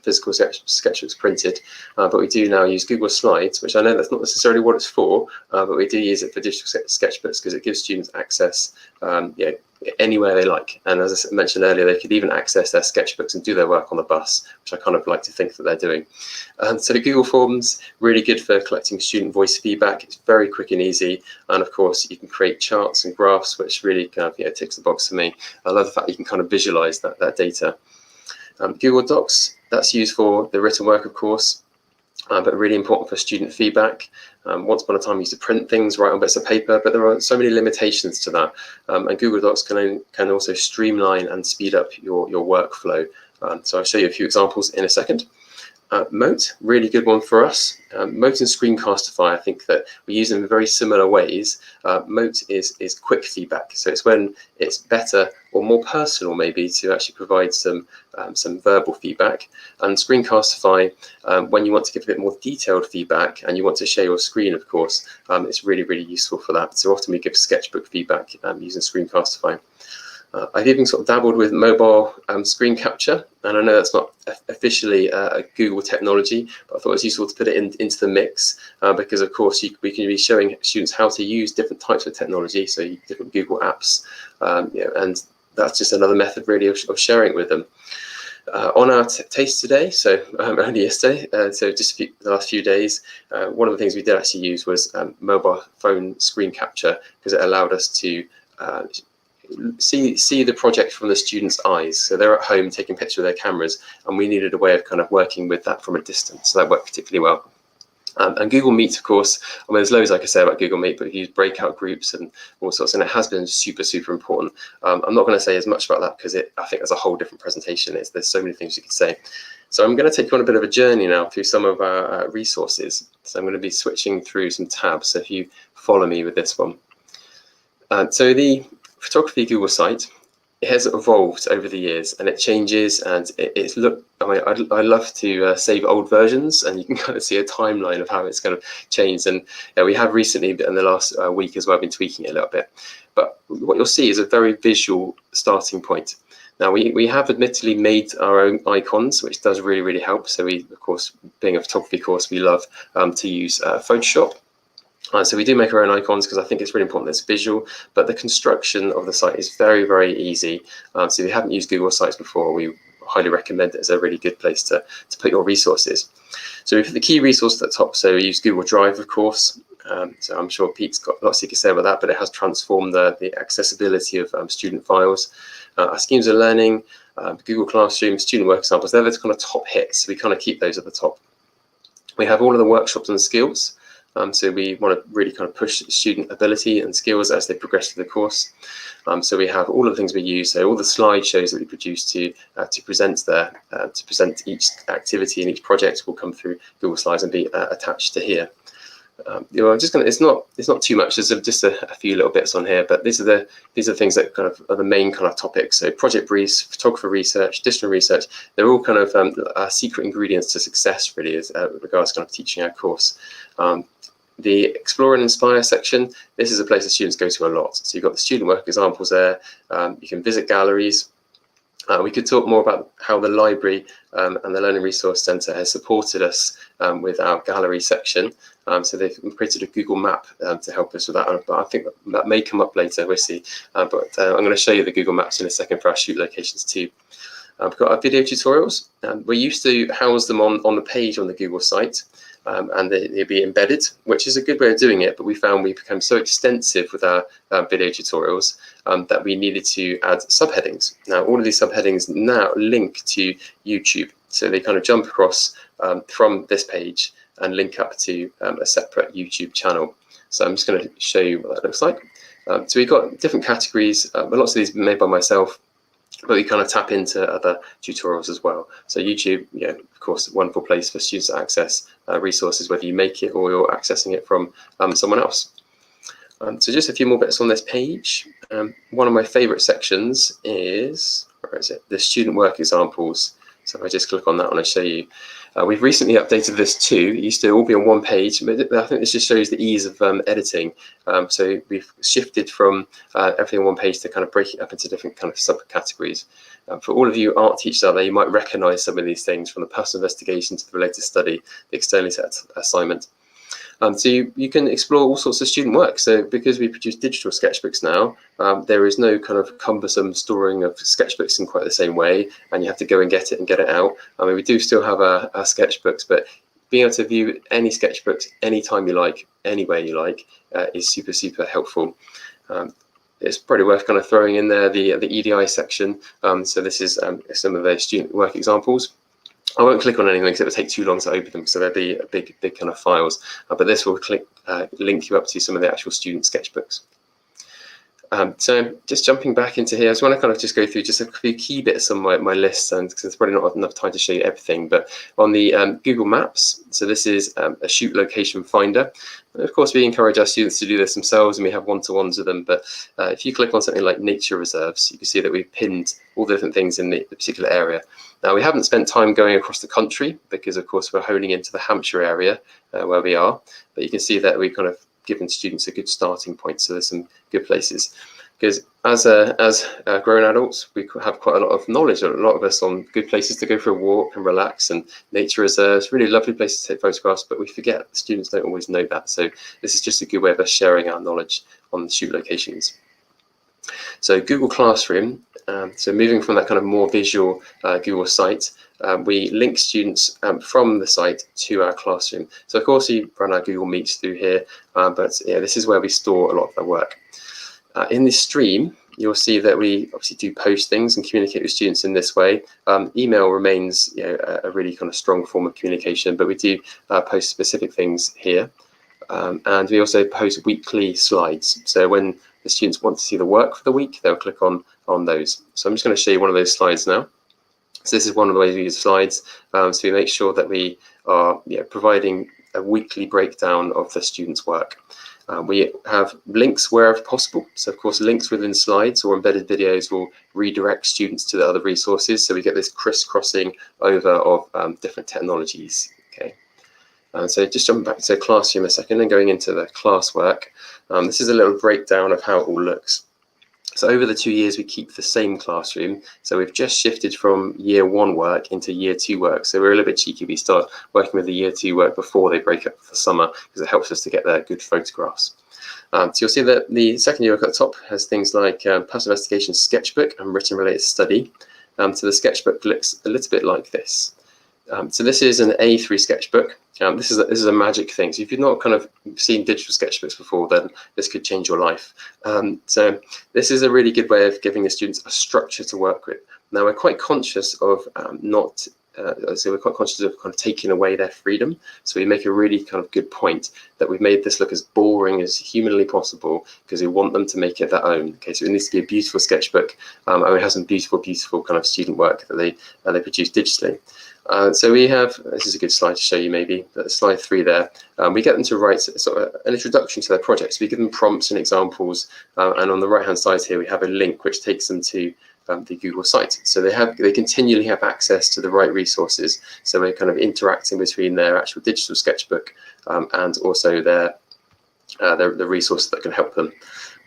physical sketchbooks printed, but we do now use Google Slides, which I know that's not necessarily what it's for, but we do use it for digital sketchbooks because it gives students access anywhere they like. And as I mentioned earlier, they could even access their sketchbooks and do their work on the bus, which I kind of like to think that they're doing. So Google Forms, really good for collecting student voice feedback. It's very quick and easy. And of course, you can create charts and graphs, which really kind of ticks the box for me. I love the fact you can kind of visualize that data. Google Docs, that's used for the written work, of course, but really important for student feedback. Once upon a time, we used to print things, write on bits of paper, but there are so many limitations to that. And Google Docs can also streamline and speed up your workflow. So I'll show you a few examples in a second. Mote, really good one for us. Mote and Screencastify, I think that we use them in very similar ways. Mote is quick feedback, so it's when it's better or more personal, maybe, to actually provide some verbal feedback. And Screencastify, when you want to give a bit more detailed feedback and you want to share your screen, of course, it's really useful for that. So often we give sketchbook feedback using Screencastify. I've even sort of dabbled with mobile screen capture, and I know that's not officially a Google technology, but I thought it was useful to put it into the mix because, of course, we can be showing students how to use different types of technology, so different Google apps, and that's just another method, really, of sharing it with them. On our taste today, so only yesterday, so just the last few days, one of the things we did actually use was mobile phone screen capture, because it allowed us to see the project from the students' eyes. So they're at home taking pictures with their cameras, and we needed a way of kind of working with that from a distance. So that worked particularly well. And Google Meet, of course, I mean, there's loads I could say about Google Meet, but we use breakout groups and all sorts, and it has been super important. I'm not going to say as much about that because I think there's a whole different presentation. There's so many things you could say. So I'm going to take you on a bit of a journey now through some of our resources. So I'm going to be switching through some tabs, so if you follow me with this one. So the Photography Google site, it has evolved over the years, and it changes, and it's I mean, I love to save old versions, and you can kind of see a timeline of how it's kind of changed. And we have recently, in the last week as well, been tweaking it a little bit. But what you'll see is a very visual starting point. Now, we have admittedly made our own icons, which does really, really help. So we, of course, being a photography course, we love to use Photoshop. So we do make our own icons because I think it's really important that it's visual, but the construction of the site is very, very easy. So if you haven't used Google Sites before, we highly recommend it as a really good place to put your resources. So we put the key resource at the top. So we use Google Drive, of course. So I'm sure Pete's got lots he can say about that, but it has transformed the accessibility of student files. Our schemes of learning, Google Classroom, student work examples, they're the kind of top hits. So we kind of keep those at the top. We have all of the workshops and skills. So we want to really kind of push student ability and skills as they progress through the course. So we have all of the things we use. So all the slideshows that we produce to present there, to present each activity and each project will come through Google Slides and be attached to here. I'm just gonna. It's not too much. There's just a few little bits on here, but these are the things that kind of are the main kind of topics. So project briefs, photographer research, disciplinary research. They're all kind of secret ingredients to success, really, as regards kind of teaching our course. The Explore and Inspire section, this is a place that students go to a lot. So you've got the student work examples there. You can visit galleries. We could talk more about how the library and the Learning Resource Centre has supported us with our gallery section. So they've created a Google map to help us with that. But I think that may come up later, we'll see. But I'm going to show you the Google Maps in a second for our shoot locations too. We've got our video tutorials. We used to house them on the page on the Google site. And they'd be embedded, which is a good way of doing it. But we found we became so extensive with our video tutorials that we needed to add subheadings. Now, all of these subheadings now link to YouTube. So they kind of jump across from this page and link up to a separate YouTube channel. So I'm just going to show you what that looks like. So we've got different categories, but lots of these made by myself. But we kind of tap into other tutorials as well. So YouTube, of course, a wonderful place for students to access resources, whether you make it or you're accessing it from someone else. So just a few more bits on this page. One of my favorite sections is, where is it? The student work examples. So if I just click on that one, I'll show you. We've recently updated this too. It used to all be on one page, but I think this just shows the ease of editing. So we've shifted from everything on one page to kind of break it up into different kind of subcategories. For all of you art teachers out there, you might recognize some of these things, from the personal investigation to the related study, the externally set assignment. So you can explore all sorts of student work. So because we produce digital sketchbooks now, there is no kind of cumbersome storing of sketchbooks in quite the same way, and you have to go and get it out. I mean, we do still have our sketchbooks, but being able to view any sketchbooks anytime you like, anywhere you like, is super, super helpful. It's probably worth kind of throwing in there the EDI section. So this is some of the student work examples. I won't click on anything because it will take too long to open them, so there'll be a big kind of files. But this will link you up to some of the actual student sketchbooks. So just jumping back into here, I just want to kind of just go through just a few key bits on my list, and because there's probably not enough time to show you everything. But on the Google Maps, so this is a shoot location finder. And of course, we encourage our students to do this themselves, and we have one-to-ones with them. But if you click on something like nature reserves, you can see that we've pinned all the different things in the particular area. Now, we haven't spent time going across the country because, of course, we're honing into the Hampshire area where we are. But you can see that we've kind of given students a good starting point. So there's some good places. Because as grown adults, we have quite a lot of knowledge, a lot of us, on good places to go for a walk and relax, and nature reserves, really lovely places to take photographs, but we forget the students don't always know that. So this is just a good way of us sharing our knowledge on the shoot locations. So Google Classroom, so moving from that kind of more visual Google site, we link students from the site to our classroom. So of course we run our Google Meets through here, but yeah, this is where we store a lot of our work. In this stream, you'll see that we obviously do post things and communicate with students in this way. Email remains a really kind of strong form of communication, but we do post specific things here. And we also post weekly slides. So when the students want to see the work for the week, they'll click on those. So I'm just going to show you one of those slides now. So this is one of the ways we use slides. So we make sure that we are providing a weekly breakdown of the students' work. We have links wherever possible. So of course, links within slides or embedded videos will redirect students to the other resources. So we get this crisscrossing over of different technologies. Okay. So just jumping back to Classroom a second and going into the classwork. This is a little breakdown of how it all looks. So over the 2 years, we keep the same classroom. So we've just shifted from year 1 work into year 2 work. So we're a little bit cheeky. We start working with the year 2 work before they break up for summer because it helps us to get their good photographs. So you'll see that the second year work at the top has things like personal investigation sketchbook and written related study. So the sketchbook looks a little bit like this. So this is an A3 sketchbook. This is a magic thing. So if you've not kind of seen digital sketchbooks before, then this could change your life. So this is a really good way of giving the students a structure to work with. Now we're quite conscious of we're quite conscious of kind of taking away their freedom. So we make a really kind of good point that we've made this look as boring as humanly possible because we want them to make it their own. Okay, so it needs to be a beautiful sketchbook, and we have some beautiful kind of student work that they produce digitally. So we have, this is a good slide to show you maybe, slide 3 there. We get them to write sort of an introduction to their projects. We give them prompts and examples, and on the right hand side here we have a link which takes them to the Google site. So they continually have access to the right resources. So we're kind of interacting between their actual digital sketchbook and also the resources that can help them.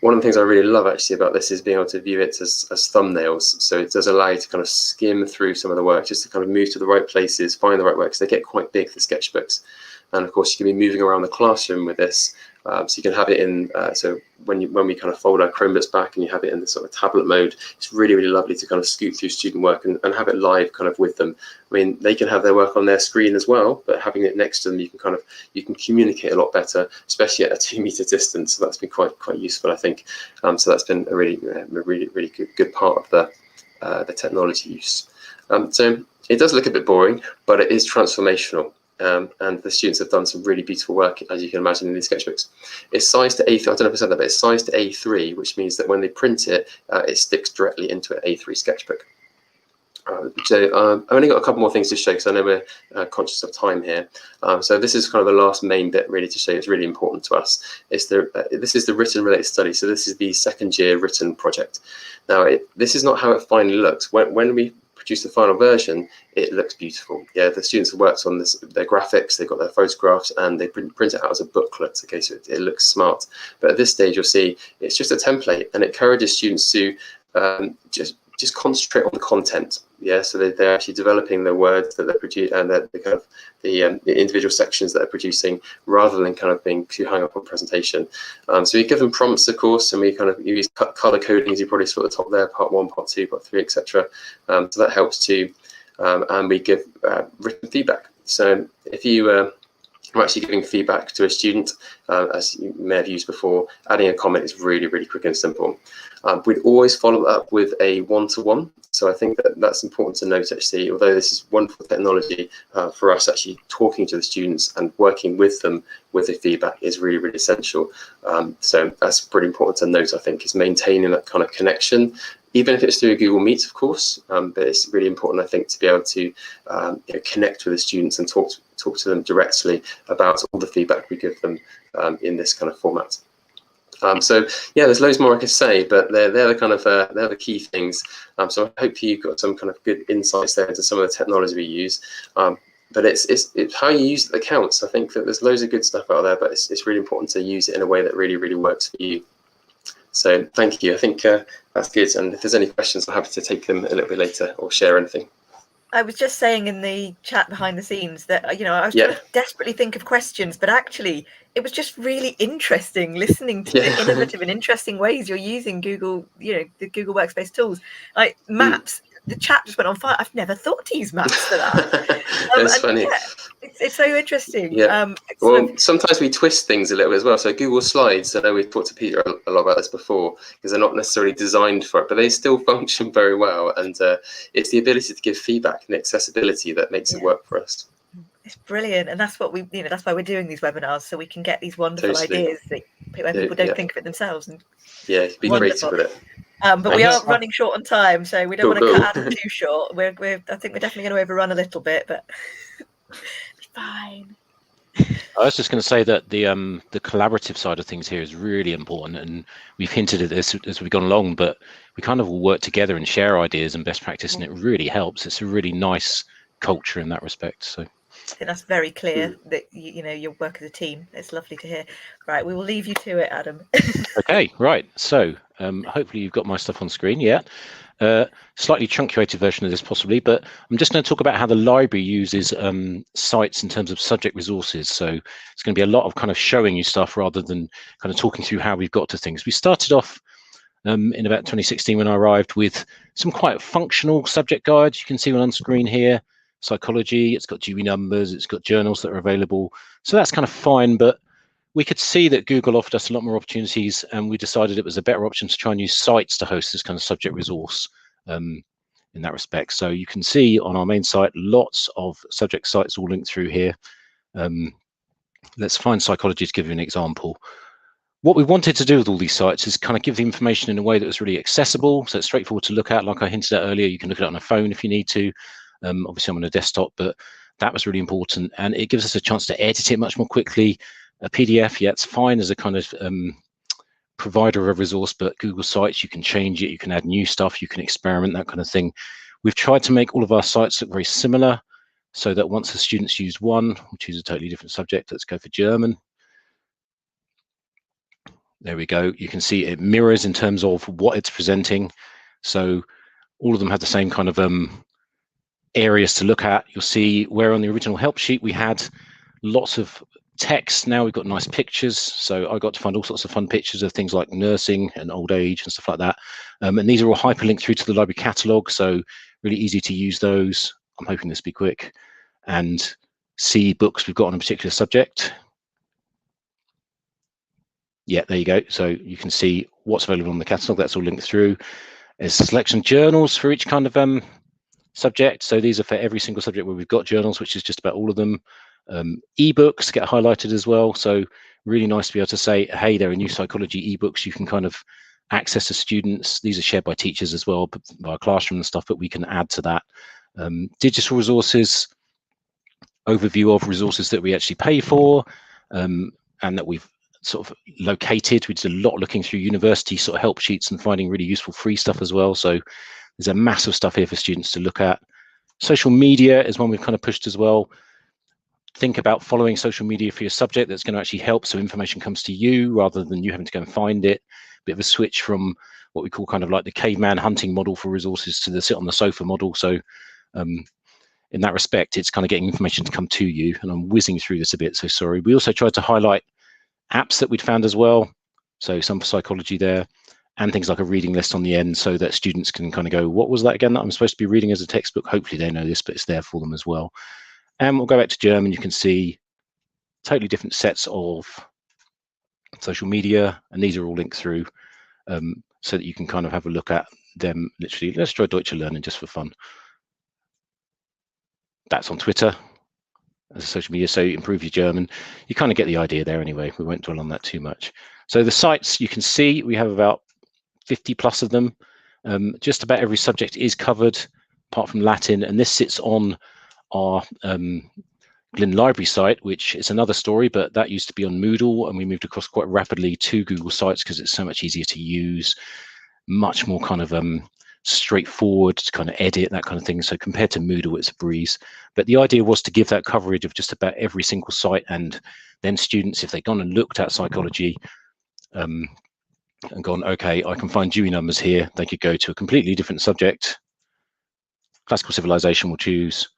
One of the things I really love actually about this is being able to view it as thumbnails. So it does allow you to kind of skim through some of the work, just to kind of move to the right places, find the right work, because they get quite big, the sketchbooks. And of course, you can be moving around the classroom with this. So you can have it in, so when we kind of fold our Chromebooks back and you have it in the sort of tablet mode, it's really, really lovely to kind of scoot through student work and have it live kind of with them. I mean, they can have their work on their screen as well, but having it next to them, you can communicate a lot better, especially at a 2-meter distance. So that's been quite useful, I think. So that's been a really good part of the technology use. So it does look a bit boring, but it is transformational. And the students have done some really beautiful work, as you can imagine, in these sketchbooks. It's sized to A3, I don't know if I said that, but it's sized to A3, which means that when they print it, it sticks directly into an A3 sketchbook. So I've only got a couple more things to show because I know we're conscious of time here. So this is kind of the last main bit really to show you. It's really important to us. This is the written related study. So this is the second year written project. Now this is not how it finally looks. When we produce the final version, it looks beautiful. Yeah, the students have worked on this, their graphics, they've got their photographs, and they print it out as a booklet. Okay, so it looks smart. But at this stage, you'll see it's just a template, and it encourages students to just concentrate on the content. Yeah, so they're actually developing the words that they're producing and the individual sections that they're producing, rather than kind of being too hung up on presentation. So we give them prompts, of course, and we kind of use color coding, as you probably saw at the top there, part 1, part 2, part 3, etc. So that helps too, and we give written feedback. So if you I'm actually giving feedback to a student, as you may have used before, adding a comment is really, really quick and simple. We'd always follow up with a one-to-one. So I think that's important to note, actually, although this is wonderful technology, for us actually talking to the students and working with them with the feedback is really, really essential. So that's pretty important to note, I think, is maintaining that kind of connection, even if it's through Google Meet, of course, but it's really important, I think, to be able to connect with the students and talk to them directly about all the feedback we give them in this kind of format. So yeah, there's loads more I could say, but they're the kind of they're the key things. So I hope you got some kind of good insights there into some of the technology we use. But it's how you use it that counts. I think that there's loads of good stuff out there, but it's really important to use it in a way that really, really works for you. So thank you. I think that's good. And if there's any questions, I'm happy to take them a little bit later or share anything. I was just saying in the chat behind the scenes that, I was trying to desperately think of questions, but actually it was just really interesting listening to the innovative and interesting ways you're using Google, the Google Workspace tools. Like maps, the chat just went on fire. I've never thought to use maps for that. It's funny. Yeah, it's so interesting. Yeah. Well, sometimes we twist things a little bit as well. So Google Slides, I know we've talked to Peter a lot about this before, because they're not necessarily designed for it, but they still function very well. And it's the ability to give feedback and accessibility that makes it work for us. It's brilliant, and that's what that's why we're doing these webinars, so we can get these wonderful ideas that when people don't think of it themselves. And be creative with it. But we are running short on time, so we don't want to cut Adam too short. I think we're definitely going to overrun a little bit, but it's fine. I was just going to say that the collaborative side of things here is really important, and we've hinted at this as we've gone along, but we kind of all work together and share ideas and best practice, and it really helps. It's a really nice culture in that respect. So I think that's very clear that you know you work as a team. It's lovely to hear. Right, we will leave you to it, Adam. okay, right. So hopefully you've got my stuff on screen. Yeah. Slightly truncated version of this possibly, but I'm just going to talk about how the library uses sites in terms of subject resources. So it's going to be a lot of kind of showing you stuff rather than kind of talking through how we've got to things. We started off in about 2016 when I arrived with some quite functional subject guides. You can see one on screen here. Psychology, it's got Dewey numbers, it's got journals that are available. So that's kind of fine, but we could see that Google offered us a lot more opportunities, and we decided it was a better option to try and use sites to host this kind of subject resource in that respect. So you can see on our main site, lots of subject sites all linked through here. Let's find psychology to give you an example. What we wanted to do with all these sites is kind of give the information in a way that was really accessible. So it's straightforward to look at. Like I hinted at earlier, you can look at it on a phone if you need to. Obviously I'm on a desktop, but that was really important. And it gives us a chance to edit it much more quickly. A PDF, yeah, it's fine as a kind of provider of a resource, but Google Sites, you can change it, you can add new stuff, you can experiment, that kind of thing. We've tried to make all of our sites look very similar so that once the students use one, we'll choose a totally different subject. Let's go for German. There we go. You can see it mirrors in terms of what it's presenting. So all of them have the same kind of areas to look at. You'll see where on the original help sheet we had lots of text. Now we've got nice pictures. So I got to find all sorts of fun pictures of things like nursing and old age and stuff like that. And these are all hyperlinked through to the library catalogue. So really easy to use those. I'm hoping this will be quick. And see books we've got on a particular subject. Yeah, there you go. So you can see what's available on the catalogue. That's all linked through. There's a selection of journals for each kind of subject. So these are for every single subject where we've got journals, which is just about all of them. Ebooks get highlighted as well. So really nice to be able to say, hey, there are new psychology ebooks you can kind of access to students. These are shared by teachers as well, by classroom and stuff, but we can add to that. Digital resources, overview of resources that we actually pay for and that we've sort of located. We did a lot looking through university sort of help sheets and finding really useful free stuff as well. So there's a massive stuff here for students to look at. Social media is one we've kind of pushed as well. Think about following social media for your subject. That's going to actually help so information comes to you rather than you having to go and find it. Bit of a switch from what we call kind of like the caveman hunting model for resources to the sit on the sofa model. So in that respect, it's kind of getting information to come to you, and I'm whizzing through this a bit, so sorry. We also tried to highlight apps that we'd found as well. So some for psychology there, and things like a reading list on the end so that students can kind of go, what was that again that I'm supposed to be reading as a textbook? Hopefully they know this, but it's there for them as well. And we'll go back to German. You can see totally different sets of social media, and these are all linked through so that you can kind of have a look at them literally. Let's try Deutsche Lernen just for fun. That's on Twitter as a social media, so improve your German. You kind of get the idea there anyway. We won't dwell on that too much. So the sites, you can see we have about 50 plus of them. Just about every subject is covered apart from Latin, and this sits on our Glyn Library site, which is another story, but that used to be on Moodle, and we moved across quite rapidly to Google Sites because it's so much easier to use, much more kind of straightforward to kind of edit, that kind of thing. So compared to Moodle, it's a breeze. But the idea was to give that coverage of just about every single site, and then students, if they'd gone and looked at psychology and gone, okay, I can find Dewey numbers here, they could go to a completely different subject. Classical civilization we'll choose.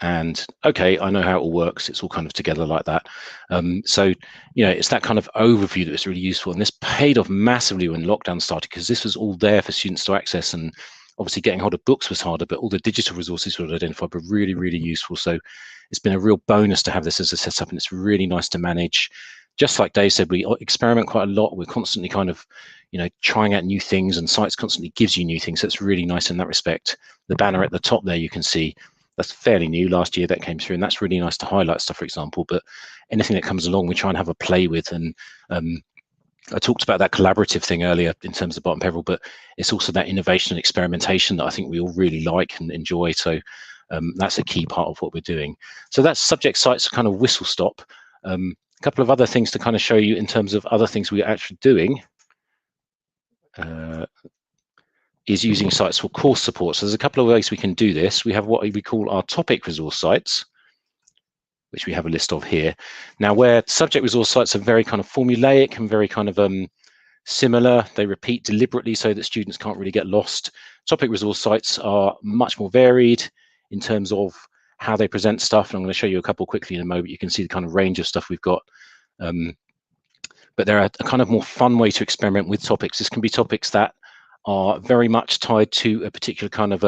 And okay, I know how it all works. It's all kind of together like that. So, you know, it's that kind of overview that was really useful. And this paid off massively when lockdown started, because this was all there for students to access. And obviously getting hold of books was harder, but all the digital resources we identified were really, really useful. So it's been a real bonus to have this as a setup, and it's really nice to manage. Just like Dave said, we experiment quite a lot. We're constantly kind of, you know, trying out new things, and Sites constantly gives you new things. So it's really nice in that respect. The banner at the top there, you can see, that's fairly new. Last year that came through, and that's really nice to highlight stuff, for example. But anything that comes along, we try and have a play with. And I talked about that collaborative thing earlier in terms of Barton Peveril, but it's also that innovation and experimentation that I think we all really like and enjoy. So that's a key part of what we're doing. So that's subject sites, kind of whistle stop. A couple of other things to kind of show you in terms of other things we're actually doing is using sites for course support. So there's a couple of ways we can do this. We have what we call our topic resource sites, which we have a list of here. Now, where subject resource sites are very kind of formulaic and very kind of similar, they repeat deliberately so that students can't really get lost. Topic resource sites are much more varied in terms of how they present stuff. And I'm going to show you a couple quickly in a moment. You can see the kind of range of stuff we've got. But they're a kind of more fun way to experiment with topics. This can be topics that are very much tied to a particular kind of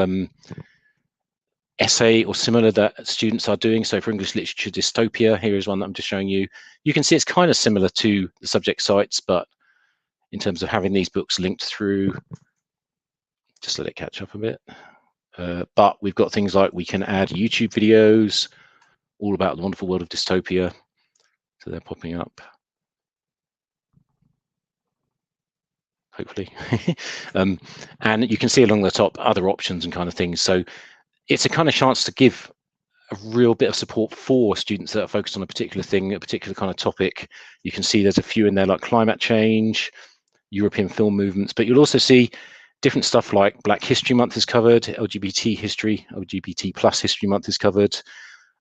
essay or similar that students are doing. So for English literature dystopia, here is one that I'm just showing you. You can see it's kind of similar to the subject sites, but in terms of having these books linked through, just let it catch up a bit. But we've got things like we can add YouTube videos all about the wonderful world of dystopia. So they're popping up. Hopefully. And you can see along the top other options and kind of things. So it's a kind of chance to give a real bit of support for students that are focused on a particular thing, a particular kind of topic. You can see there's a few in there like climate change, European film movements, but you'll also see different stuff like Black History Month is covered, LGBT history, LGBT plus history month is covered,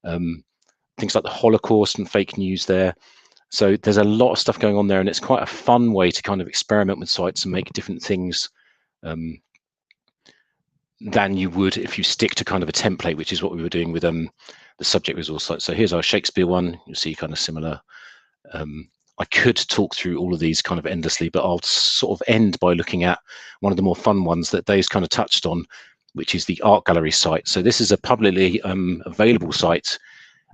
things like the Holocaust and fake news there. So there's a lot of stuff going on there, and it's quite a fun way to kind of experiment with sites and make different things than you would if you stick to kind of a template, which is what we were doing with the subject resource site. So here's our Shakespeare one. You'll see kind of similar. I could talk through all of these kind of endlessly, but I'll sort of end by looking at one of the more fun ones that Dave's kind of touched on, which is the art gallery site. So this is a publicly available site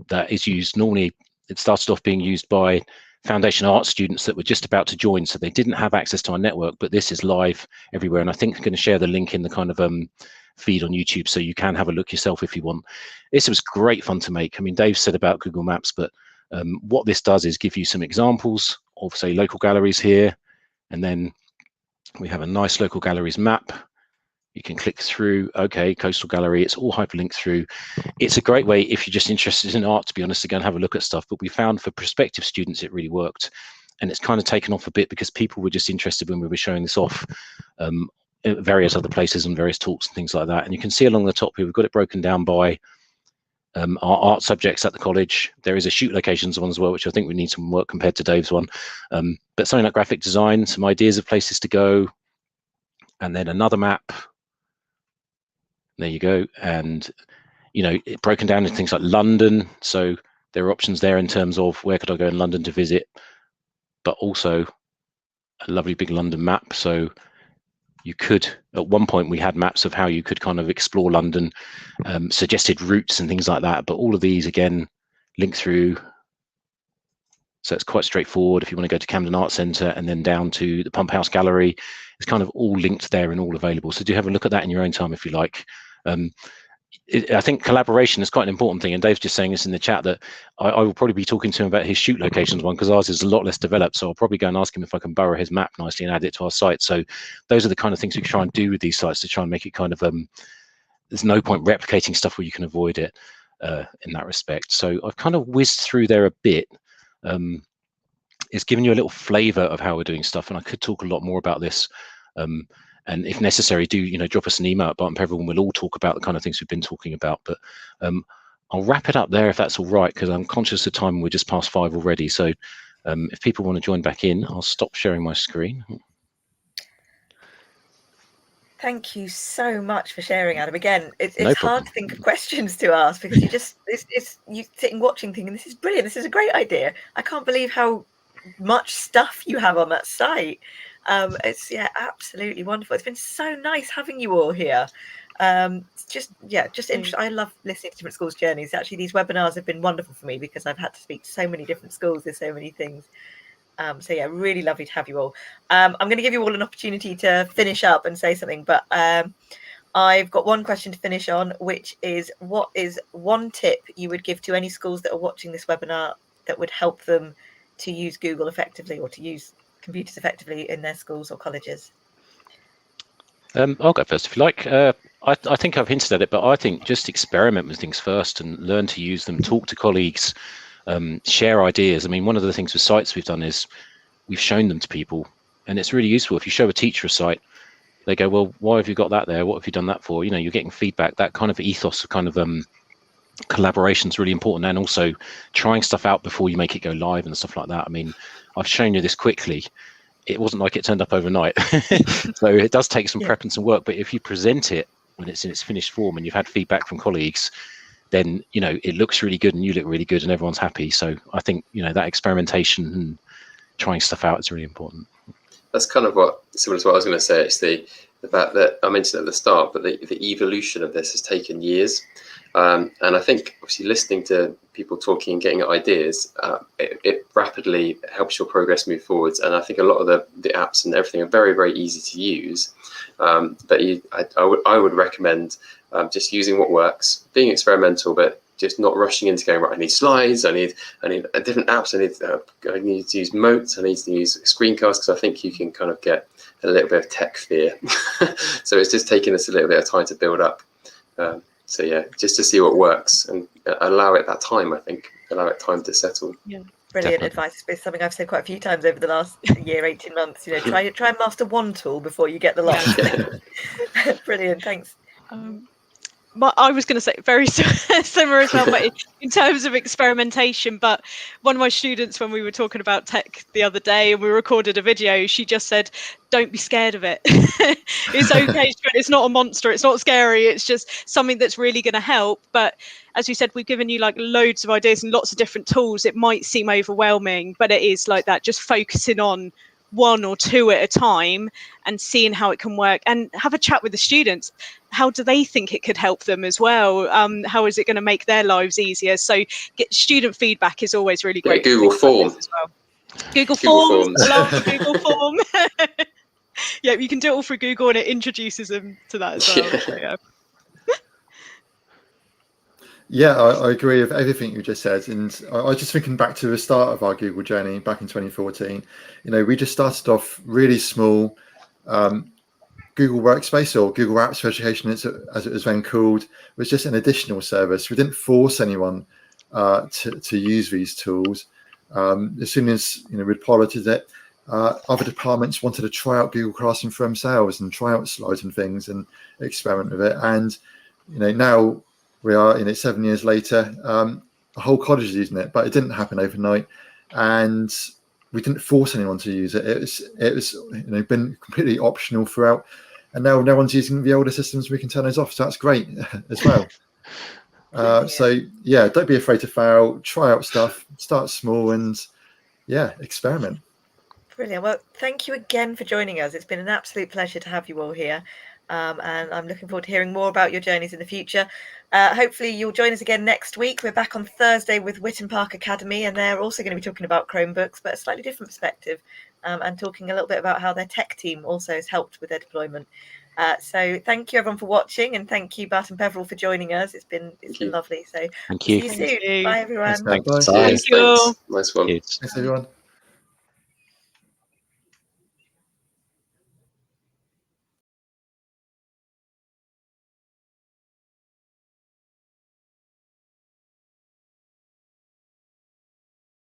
that is used normally. It started off being used by foundation art students that were just about to join, so they didn't have access to our network, but this is live everywhere. And I think I'm going to share the link in the kind of feed on YouTube, so you can have a look yourself if you want. This was great fun to make. I mean, Dave said about Google Maps, but what this does is give you some examples of, say, local galleries here, and then we have a nice local galleries map. You can click through, okay, Coastal Gallery, it's all hyperlinked through. It's a great way, if you're just interested in art, to be honest, to go and have a look at stuff. But we found for prospective students, it really worked. And it's kind of taken off a bit because people were just interested when we were showing this off at various other places and various talks and things like that. And you can see along the top here, we've got it broken down by our art subjects at the college. There is a shoot locations one as well, which I think we need some work compared to Dave's one. But something like graphic design, some ideas of places to go, and then another map. There you go. And, you know, it broken down into things like London. So there are options there in terms of where could I go in London to visit, but also a lovely big London map. So you could, at one point we had maps of how you could kind of explore London, suggested routes and things like that. But all of these, again, link through. So it's quite straightforward. If you want to go to Camden Art Centre and then down to the Pump House Gallery, it's kind of all linked there and all available. So do have a look at that in your own time if you like. I think collaboration is quite an important thing, and Dave's just saying this in the chat that I will probably be talking to him about his shoot locations one, because ours is a lot less developed, so I'll probably go and ask him if I can borrow his map nicely and add it to our site. So those are the kind of things we try and do with these sites to try and make it kind of there's no point replicating stuff where you can avoid it in that respect. So I've kind of whizzed through there a bit. It's giving you a little flavor of how we're doing stuff, and I could talk a lot more about this. And if necessary, do drop us an email at Barton Peveril, and we'll all talk about the kind of things we've been talking about. But I'll wrap it up there if that's all right, because I'm conscious of time. We're just past 5 already. So if people want to join back in, I'll stop sharing my screen. Thank you so much for sharing, Adam. Again, it's No hard problem. to think of questions to ask, because you just you sitting watching thinking, this is brilliant, this is a great idea. I can't believe how much stuff you have on that site. It's absolutely wonderful. It's been so nice having you all here. Just interesting. I love listening to different schools' journeys. Actually, these webinars have been wonderful for me because I've had to speak to so many different schools. There's so many things. So yeah, really lovely to have you all. I'm going to give you all an opportunity to finish up and say something, but I've got one question to finish on, which is, what is one tip you would give to any schools that are watching this webinar that would help them to use Google effectively, or to use computers effectively in their schools or colleges? I'll go first if you like. I think I've hinted at it, but I think just experiment with things first and learn to use them, talk to colleagues. share ideas. I mean, one of the things with sites we've done is we've shown them to people, and it's really useful. If you show a teacher a site, they go, well, why have you got that there? What have you done that for? You know, you're getting feedback. That kind of ethos of kind of collaboration is really important, and also trying stuff out before you make it go live and stuff like that. I mean, I've shown you this quickly. It wasn't like it turned up overnight. So it does take some prep and some work, but if you present it when it's in its finished form and you've had feedback from colleagues, then, you know, it looks really good and you look really good and everyone's happy. So I think, you know, that experimentation and trying stuff out is really important. That's kind of similar to what I was going to say. It's the fact that I mentioned at the start, but the evolution of this has taken years. And I think obviously listening to people talking and getting ideas, it rapidly helps your progress move forwards. And I think a lot of the apps and everything are very, very easy to use. But I would recommend just using what works, being experimental, but just not rushing into going, right, I need slides, I need different apps, I need to use moats, I need to use screencasts, because I think you can kind of get a little bit of tech fear. So it's just taking us a little bit of time to build up. So yeah, just to see what works and allow it that time, I think, allow it time to settle. Yeah. Brilliant advice. It's something I've said quite a few times over the last year, 18 months. You know, try and master one tool before you get the lot. Brilliant, thanks. I was going to say very similar as well, but in terms of experimentation. But one of my students, when we were talking about tech the other day and we recorded a video, she just said, don't be scared of it. It's okay. It's not a monster. It's not scary. It's just something that's really going to help. But as you said, we've given you like loads of ideas and lots of different tools. It might seem overwhelming, but it is like that, just focusing on one or two at a time and seeing how it can work, and have a chat with the students. How do they think it could help them as well? How is it going to make their lives easier? So get student feedback is always really great. Google Form as well. Google Forms. I love the Google Form. Yeah, you can do it all through Google and it introduces them to that as well. So, yeah. Yeah, I agree with everything you just said. And I was just thinking back to the start of our Google journey back in 2014. You know, we just started off really small. Google Workspace, or Google Apps for Education, as it was then called, was just an additional service. We didn't force anyone to use these tools. As soon as we'd piloted it, other departments wanted to try out Google Classroom for themselves and try out slides and things and experiment with it. And now we are 7 years later. The whole college is using it, but it didn't happen overnight, and we didn't force anyone to use it. It was been completely optional throughout, and now no one's using the older systems. We can turn those off, so that's great as well. So yeah, don't be afraid to fail. Try out stuff. Start small and experiment. Brilliant. Well, thank you again for joining us. It's been an absolute pleasure to have you all here. And I'm looking forward to hearing more about your journeys in the future. Hopefully you'll join us again next week. We're back on Thursday with Witten Park Academy, and they're also going to be talking about Chromebooks, but a slightly different perspective, and talking a little bit about how their tech team also has helped with their deployment. So thank you everyone for watching, and thank you Barton Peveril for joining us. It's been lovely. So thank you. See you soon. Bye everyone. Thanks. Thank you. Nice one. Thanks everyone.